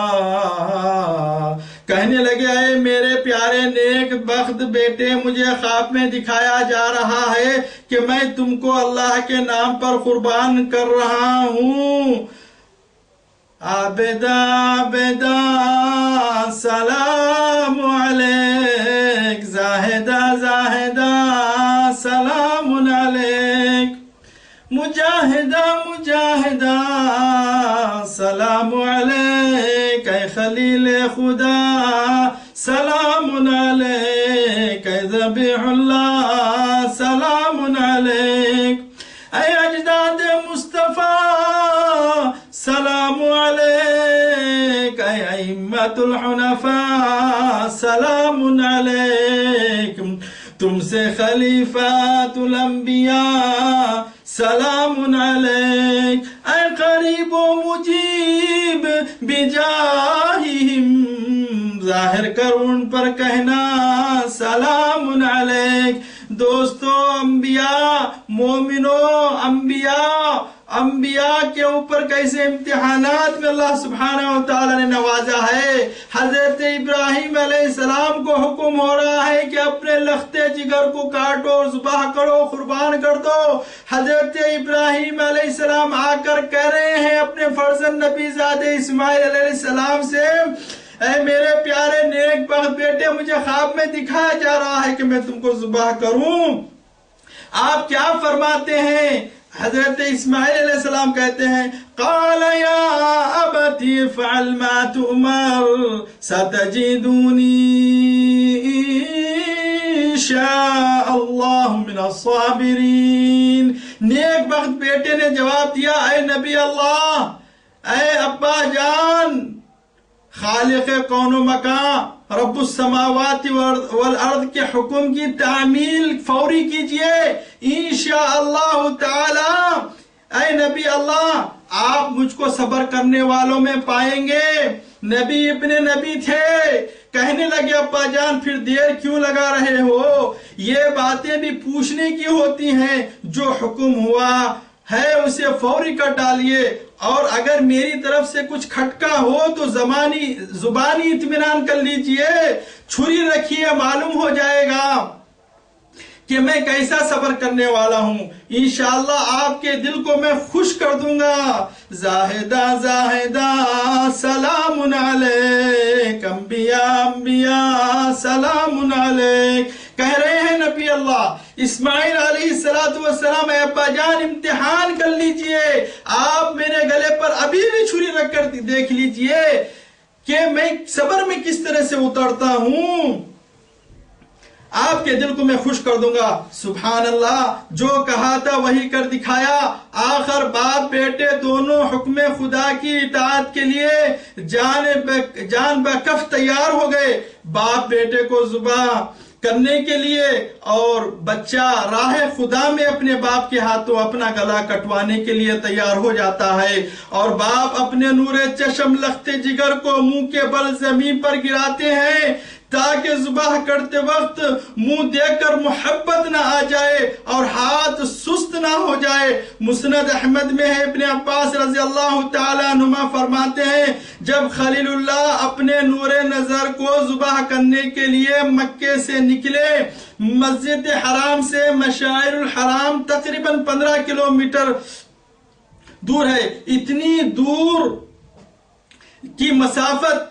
کہنے لگے، اے میرے پیارے نیک بخت بیٹے، مجھے خواب میں دکھایا جا رہا ہے کہ میں تم کو اللہ کے نام پر قربان کر رہا ہوں۔ عابدہ عابدہ سلام علیک، زاہدہ زاہدہ سلام علیک، مجاہدہ مجاہدہ سلام علیک، اے خلیل خدا سلام علیک، اے ذبیح اللہ سلام علیک، اے اجداد مصطفیٰ سلام علیک، اے ائمۃ الحنفاء سلام علیک، تم سے خلیفۃ الانبیاء سلام علیک، اے قریب و مجیب بجاہہم، ظاہر کر ان پر کہنا سلام علیک۔ دوستو، انبیاء، مومنوں، انبیاء کے اوپر کیسے امتحانات میں اللہ سبحانہ و تعالیٰ نے نوازا ہے۔ حضرت ابراہیم علیہ السلام کو حکم ہو رہا ہے کہ اپنے لختے جگر کو کاٹو اور ذبح کرو، قربان کر دو۔ حضرت ابراہیم علیہ السلام آ کر کہہ رہے ہیں اپنے فرزند نبی زادے اسماعیل علیہ السلام سے، اے میرے پیارے نیک بخت بیٹے، مجھے خواب میں دکھایا جا رہا ہے کہ میں تم کو ذبح کروں۔ آپ کیا فرماتے ہیں؟ حضرت اسماعیل علیہ السلام کہتے ہیں، قال یا ابت افعل ما تؤمر ستجدونی ان شاء اللہ من الصابرین۔ نیک بخت بیٹے نے جواب دیا، اے نبی اللہ، اے ابا جان، خالق کون و مکان، رب السماوات والارض کے حکم کی تعمیل فوری کیجئے، انشاءاللہ تعالی۔ اے نبی اللہ، آپ مجھ کو صبر کرنے والوں میں پائیں گے۔ نبی ابن نبی تھے، کہنے لگے، ابا جان پھر دیر کیوں لگا رہے ہو؟ یہ باتیں بھی پوچھنے کی ہوتی ہیں، جو حکم ہوا ہے اسے فوری کر ڈالیے، اور اگر میری طرف سے کچھ کھٹکا ہو تو زبانی اطمینان کر لیجئے، چھری رکھیے، معلوم ہو جائے گا کہ میں کیسا صبر کرنے والا ہوں۔ انشاءاللہ آپ کے دل کو میں خوش کر دوں گا۔ زاہدہ زاہدہ سلام علیک، انبیاء انبیاء سلام علیک۔ کہہ رہے ہیں نبی اللہ اسماعیل علیہ السلام، اے ابا جان امتحان کر لیجئے، آپ میرے گلے پر ابھی بھی چھری رکھ کر دیکھ لیجئے کہ میں صبر میں کس طرح سے اترتا ہوں۔ آپ کے دل کو میں خوش کر دوں گا۔ سبحان اللہ، جو کہا تھا وہی کر دکھایا۔ آخر باپ بیٹے دونوں حکم خدا کی اطاعت کے لیے جان بکف تیار ہو گئے، باپ بیٹے کو ذبح کرنے کے لیے، اور بچہ راہ خدا میں اپنے باپ کے ہاتھوں اپنا گلا کٹوانے کے لیے تیار ہو جاتا ہے، اور باپ اپنے نور چشم لختے جگر کو منہ کے بل زمین پر گراتے ہیں تاکہ ذبح کرتے وقت منہ دیکھ کر محبت نہ آ جائے اور ہاتھ سست نہ ہو جائے۔ مسند احمد میں ہے، ابن عباس رضی اللہ تعالیٰ عنہما فرماتے ہیں جب خلیل اللہ اپنے نور نظر کو ذبح کرنے کے لیے مکے سے نکلے، مسجد حرام سے مشاعر الحرام تقریباً 15 کلومیٹر دور ہے، اتنی دور کی مسافت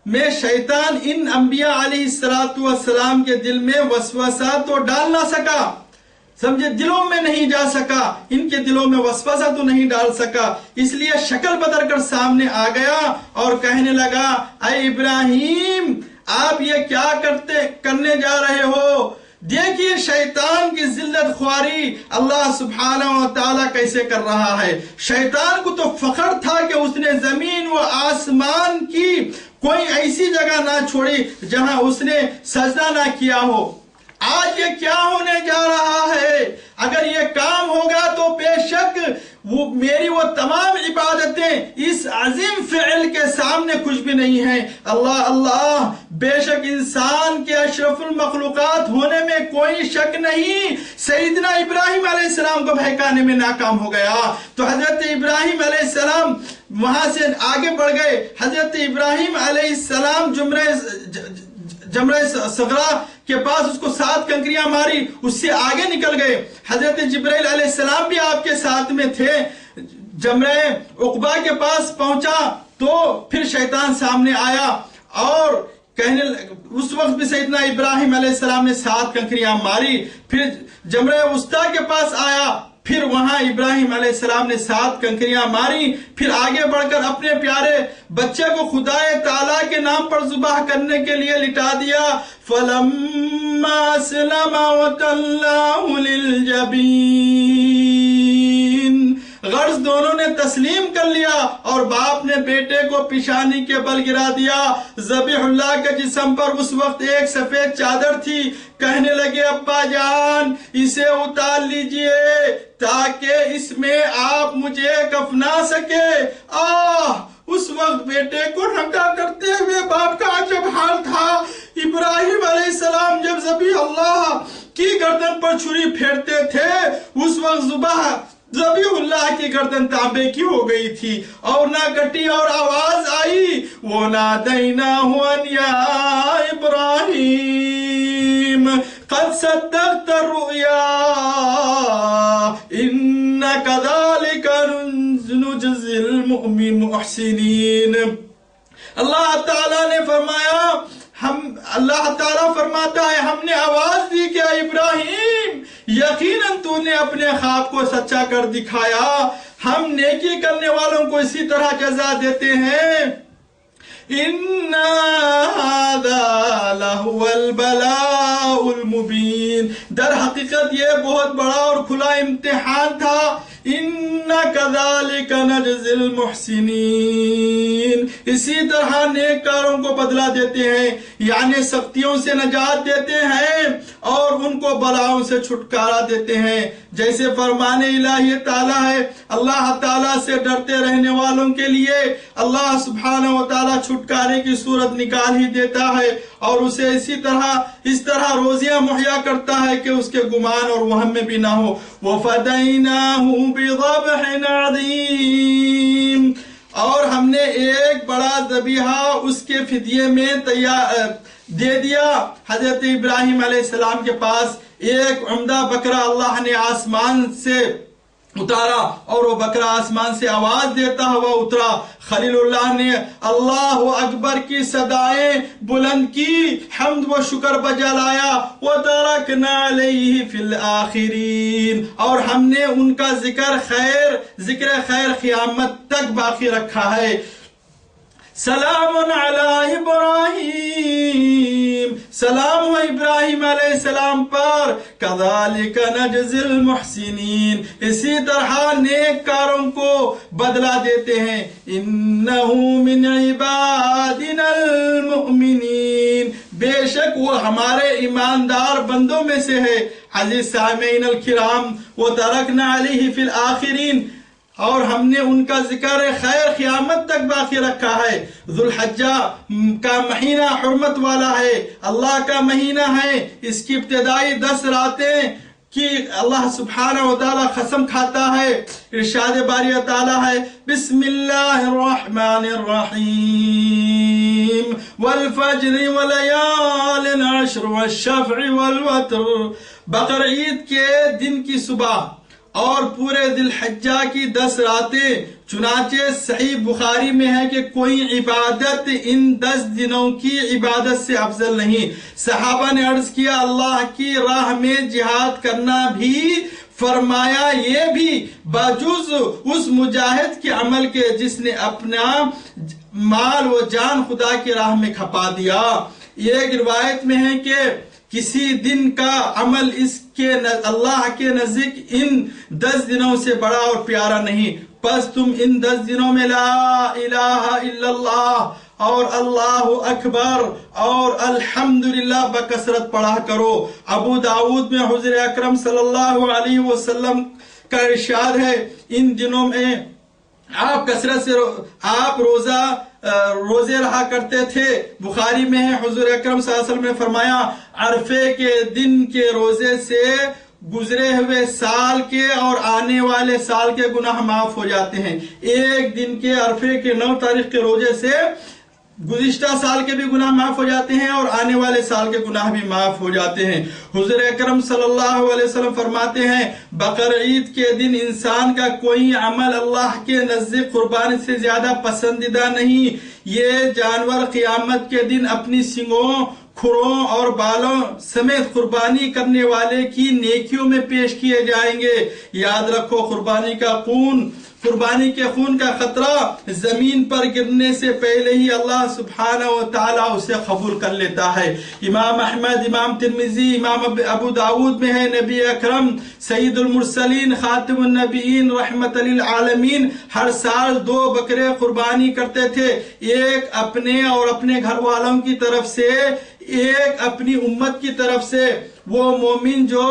میں شیطان ان انبیاء علیہ السلام کے دل میں وسوسہ تو ڈال نہ سکا، سمجھے، دلوں میں نہیں جا سکا، ان کے دلوں میں وسوسہ تو نہیں ڈال سکا، اس لیے شکل بدل کر سامنے آ گیا اور کہنے لگا اے ابراہیم آپ یہ کیا کرنے جا رہے ہو؟ دیکھیے شیطان کی ذلت خواری اللہ سبحانہ و تعالیٰ کیسے کر رہا ہے۔ شیطان کو تو فخر تھا کہ اس نے زمین و آسمان کی کوئی ایسی جگہ نہ چھوڑی جہاں اس نے سجدہ نہ کیا ہو۔ آج یہ کیا ہونے جا رہا ہے؟ اگر یہ کام ہوگا تو بے شک میری وہ تمام عبادتیں اس عظیم فعل کے سامنے کچھ بھی نہیں ہیں۔ اللہ اللہ، بے شک انسان کے اشرف المخلوقات ہونے میں کوئی شک نہیں۔ سیدنا ابراہیم علیہ السلام کو بہکانے میں ناکام ہو گیا تو حضرت ابراہیم علیہ السلام وہاں سے آگے بڑھ گئے۔ حضرت ابراہیم علیہ السلام جمرہ صغرا کے پاس اس کو 7 کنکریاں ماری، اس سے آگے نکل گئے۔ حضرت جبرائیل علیہ السلام بھی آپ کے ساتھ میں تھے۔ جمرہ عقبہ کے پاس پہنچا تو پھر شیطان سامنے آیا اور اس وقت بھی سیدنا ابراہیم علیہ السلام نے 7 کنکریاں ماری۔ پھر جمرہ وسطیٰ کے پاس آیا، پھر وہاں ابراہیم علیہ السلام نے 7 کنکریاں ماری، پھر آگے بڑھ کر اپنے پیارے بچے کو خدائے تعالیٰ کے نام پر ذبح کرنے کے لیے لٹا دیا۔ فَلَمَّا أَسْلَمَ وَتَلَّهُ لِلْجَبِينِ، غرض دونوں نے تسلیم کر لیا اور باپ نے بیٹے کو پیشانی کے بل گرا دیا۔ ذبیح اللہ کے جسم پر اس وقت ایک سفید چادر تھی۔ کہنے لگے ابا جان اسے اتار لیجئے تاکہ اس میں آپ مجھے کفنا سکے۔ اس وقت بیٹے کو ننگا کرتے ہوئے باپ کا عجب حال تھا۔ ابراہیم علیہ السلام جب ذبیح اللہ کی گردن پر چھری پھیرتے تھے اس وقت ذبیح اللہ کی گردن تانبے کی ہو گئی تھی اور نہ کٹی اور آواز آئی وَنَادَيْنَاهُ أَنْ يَا إِبْرَاهِيمُ قَدْ صَدَّقْتَ الرُّؤْيَا إِنَّ كَذَلِكَ نُجْزِي الْمُحْسِنِينَ۔ اللہ تعالیٰ نے فرمایا، اللہ تعالیٰ فرماتا ہے ہم نے آواز دی کہ ابراہیم یقیناً تو نے اپنے خواب کو سچا کر دکھایا، ہم نیکی کرنے والوں کو اسی طرح جزا دیتے ہیں۔ إِنَّ هَذَا لَهُوَ الْبَلَاءُ الْمُبِينُ، در حقیقت یہ بہت بڑا اور کھلا امتحان تھا۔ إِنَّ كَذَلِكَ نَجْزِي الْمُحْسِنِينَ، اسی طرح نیک کاروں کو بدلہ دیتے ہیں، یعنی سختیوں سے نجات دیتے ہیں اور ان کو بلاؤں سے چھٹکارا دیتے ہیں۔ جیسے فرمان الہی تعالیٰ ہے، اللہ تعالیٰ سے ڈرتے رہنے والوں کے لیے اللہ سبحانہ و تعالیٰ چھٹکارے کی صورت نکال ہی دیتا ہے اور اسے اس طرح روزیاں مہیا کرتا ہے کہ اس کے گمان اور وہم میں بھی نہ ہو۔ وَفَدَيْنَاهُ بِذَبْحٍ عَظِيمٍ، اور ہم نے ایک بڑا ذبیحہ اس کے فدیے میں دے دیا۔ حضرت ابراہیم علیہ السلام کے پاس ایک عمدہ بکرا اللہ نے آسمان سے اتارا اور وہ بکرا آسمان سے آواز دیتا ہوا اترا۔ خلیل اللہ نے اللہ اکبر کی صدائیں بلند کی، حمد و شکر بجا لایا۔ وَتَرَكْنَا عَلَيْهِ فِي الْآخِرِينَ، اور ہم نے ان کا ذکر خیر قیامت تک باقی رکھا ہے۔ سلام علی ابراہیم، سلام ہو ابراہیم علیہ السلام پر، کذالک نجزی المحسنین، اسی طرح نیک کاروں کو بدلہ دیتے ہیں، انہ من عبادنا المؤمنین، بے شک وہ ہمارے ایماندار بندوں میں سے ہے۔ عزیز سامعین الکرام، وترکنا علیہ فی الآخرین، اور ہم نے ان کا ذکر خیر قیامت تک باقی رکھا ہے۔ ذو الحجہ کا مہینہ حرمت والا ہے، اللہ کا مہینہ ہے، اس کی ابتدائی 10 راتیں کی اللہ سبحانہ وتعالی قسم کھاتا ہے۔ ارشاد باری تعالی ہے، بسم اللہ الرحمن الرحیم، والفجر ولیال عشر والشفع والوتر، بقر عید کے دن کی صبح اور پورے ذی الحجہ کی 10 راتیں، چنانچہ صحیح بخاری میں ہے کہ کوئی عبادت ان 10 دنوں کی عبادت سے افضل نہیں۔ صحابہ نے عرض کیا، اللہ کی راہ میں جہاد کرنا بھی، فرمایا یہ بھی باجوز اس مجاہد کے عمل کے جس نے اپنا مال و جان خدا کی راہ میں کھپا دیا۔ ایک روایت میں ہے کہ کسی دن کا عمل اس کے اللہ کے نزدیک ان 10 دنوں سے بڑا اور پیارا نہیں، پس تم ان 10 دنوں میں لا الہ الا اللہ اور اللہ اکبر اور الحمدللہ بکثرت پڑھا کرو۔ ابو داؤد میں حضور اکرم صلی اللہ علیہ وسلم کا ارشاد ہے، ان دنوں میں آپ کثرت سے روزے رہا کرتے تھے۔ بخاری میں ہے، حضور اکرم صلی اللہ علیہ وسلم نے فرمایا، عرفے کے دن کے روزے سے گزرے ہوئے سال کے اور آنے والے سال کے گناہ معاف ہو جاتے ہیں۔ ایک دن کے عرفے کے 9 تاریخ کے روزے سے گزشتہ سال کے بھی گناہ معاف ہو جاتے ہیں اور آنے والے سال کے گناہ بھی معاف ہو جاتے ہیں۔ حضور اکرم صلی اللہ علیہ وسلم فرماتے ہیں، بقر عید کے دن انسان کا کوئی عمل اللہ کے نزدیک قربانی سے زیادہ پسندیدہ نہیں۔ یہ جانور قیامت کے دن اپنی سینگوں، کھروں اور بالوں سمیت قربانی کرنے والے کی نیکیوں میں پیش کیے جائیں گے۔ یاد رکھو، قربانی کے خون کا خطرہ زمین پر گرنے سے پہلے ہی اللہ سبحانہ و تعالی اسے قبول کر لیتا ہے۔ امام احمد، امام ترمذی، امام ابو داؤد میں ہے، نبی اکرم سید المرسلین خاتم النبیین رحمت للعالمین ہر سال 2 بکرے قربانی کرتے تھے، ایک اپنے اور اپنے گھر والوں کی طرف سے، ایک اپنی امت کی طرف سے۔ وہ مومن جو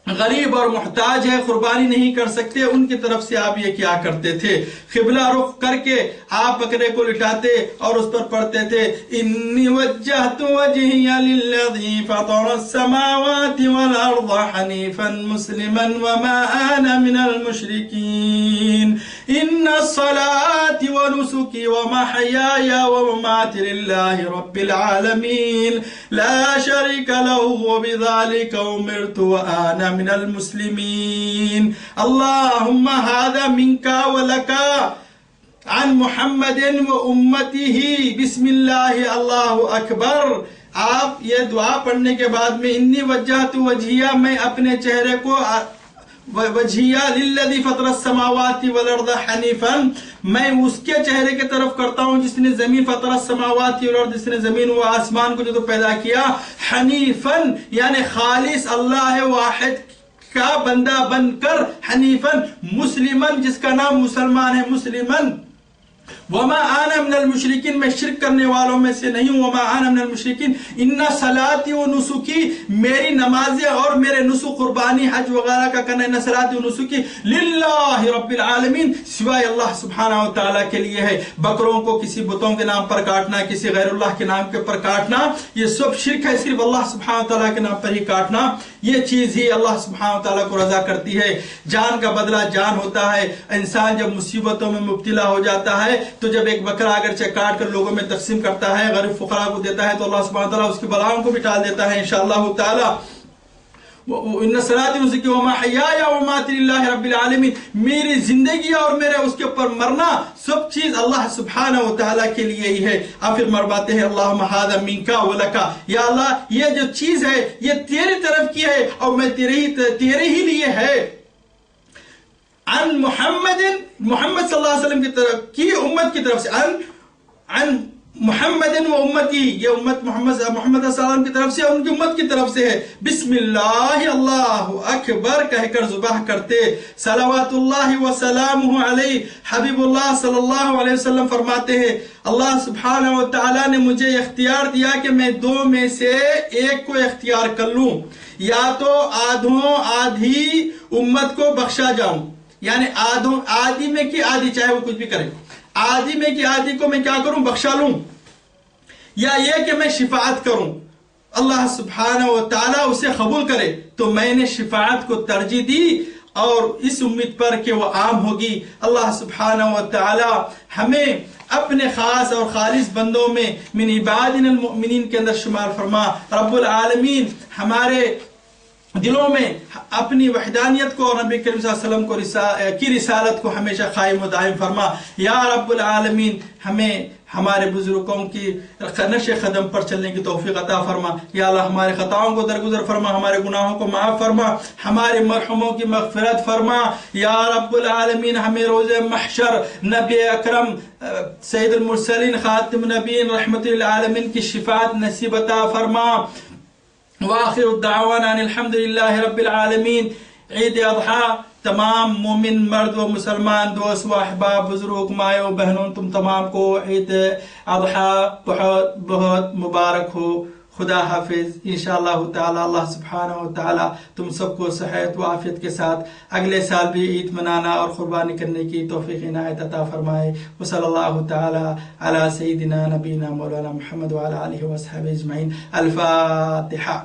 غریب اور محتاج ہے، قربانی نہیں کر سکتے، ان کی طرف سے آپ یہ کیا کرتے تھے؟ قبلہ رخ کر کے آپ بکرے کو لٹاتے اور اس پر پڑھتے تھے، انی وجہت وجہی للذی فطر السماوات والارض حنیفا مسلما وما انا من المشرکین، ان الصلاة ونسکی ومحیای ومماتی للہ رب العالمین لا شریک له وبذلک امرت وانا من المسلمین، اللہم هذا منک ولک عن محمد و امته بسم اللہ اللہ اکبر۔ آپ یہ دعا پڑھنے کے بعد میں انی وجہت وجہیہ، میں اپنے چہرے کو وجہیہ للذی فطر السماوات والارض حنیفا، میں اس کے چہرے کی طرف کرتا ہوں جس نے زمین، فطر السماوات والارض، جس نے زمین و آسمان کو جو پیدا کیا، حنیفا یعنی خالص اللہ واحد کا بندہ بن کر، حنیفا مسلمن جس کا نام مسلمان ہے، مسلمن، وما انا من المشرکین میں شرک کرنے والوں میں سے نہیں ہوں، وما انا من المشرکین، ان صلاتی و نسکی، میری نمازیں اور میرے نسک قربانی حج وغیرہ کا کرنا، ان صلاتی و نسکی للہ رب العالمین، سوائے اللہ سبحانہ و تعالیٰ کے لیے ہے۔ بکروں کو کسی بتوں کے نام پر کاٹنا، کسی غیر اللہ کے نام کے پر کاٹنا، یہ سب شرک ہے، صرف اللہ سبحانہ و تعالیٰ کے نام پر ہی کاٹنا، یہ چیز ہی اللہ سبحانہ و تعالیٰ کو رضا کرتی ہے۔ جان کا بدلہ جان ہوتا ہے، انسان جب مصیبتوں میں مبتلا ہو جاتا ہے تو جب ایک بکرا اگرچہ کاٹ کر لوگوں میں تقسیم کرتا ہے، غریب فقراء کو دیتا ہے، تو اللہ سبحانہ وتعالی اس کی بلاؤں کو بھی ٹال دیتا ہے انشاءاللہ تعالی۔ ان صلاتی و نسکی ومحیای ومماتی للہ رب العالمین، میری زندگی اور میرے اس کے اوپر مرنا سب چیز اللہ سبحانہ و تعالیٰ کے لیے ہی ہے۔ آپ پھر مرواتے ہیں، اللہم ھذا منک ولک، یا اللہ یہ جو چیز ہے یہ تیری طرف کی ہے اور میں تیرے ہی لیے ہے۔ عن محمد، محمد صلی اللہ علیہ وسلم کی طرف کی امت کی طرف سے، عن عن محمد و امتی، یہ امت محمد صلی اللہ علیہ وسلم کی طرف سے اور ان کی امت کی طرف سے ہے. بسم اللہ اللہ اکبر کہہ کر ذبح کرتے. صلوات اللہ وسلامہ علیہ، حبیب اللہ صلی اللہ علیہ وسلم فرماتے ہیں اللہ سبحانہ و تعالیٰ نے مجھے اختیار دیا کہ میں دو میں سے ایک کو اختیار کر لوں، یا تو آدھی امت کو بخشا جاؤں، یعنی آدھی میں کی آدھی، چاہے وہ کچھ بھی کرے، آدھی میں کی آدھی کو میں کیا کروں، بخشا لوں، یا یہ کہ میں شفاعت کروں، اللہ سبحانہ و تعالیٰ اسے قبول کرے. تو میں نے شفاعت کو ترجیح دی اور اس امید پر کہ وہ عام ہوگی. اللہ سبحانہ و تعالیٰ ہمیں اپنے خاص اور خالص بندوں میں من عبادنا المؤمنین کے اندر شمار فرما. رب العالمین ہمارے دلوں میں اپنی وحدانیت کو اور نبی کریم صلی اللہ علیہ وسلم کی رسالت کو ہمیشہ قائم و دائم فرما. یا رب العالمین ہمیں ہمارے بزرگوں کی نقش قدم پر چلنے کی توفیق عطا فرما. یا اللہ ہمارے خطاؤں کو درگزر فرما، ہمارے گناہوں کو معاف فرما، ہمارے مرحوموں کی مغفرت فرما. یا رب العالمین ہمیں روز محشر نبی اکرم سید المرسلین خاتم النبیین رحمت للعالمین کی شفاعت نصیب عطا فرما. وآخر الدعوانا ان الحمدللہ رب العالمین. عید اضحیٰ تمام مومن مرد و مسلمان دوست و احباب بزرگ مائیں و بہنوں تم تمام کو عید اضحیٰ بہت بہت مبارک ہو. خدا حافظ. انشاءاللہ تعالی اللہ سبحانہ و تعالی تم سب کو صحت و عافیت کے ساتھ اگلے سال بھی عید منانا اور قربانی کرنے کی توفیق عنایت عطا فرمائے. وصلی اللہ تعالی علی سیدنا نبینا مولانا محمد وعلی آلہ وصحبہ اجمعین. الفاتحہ.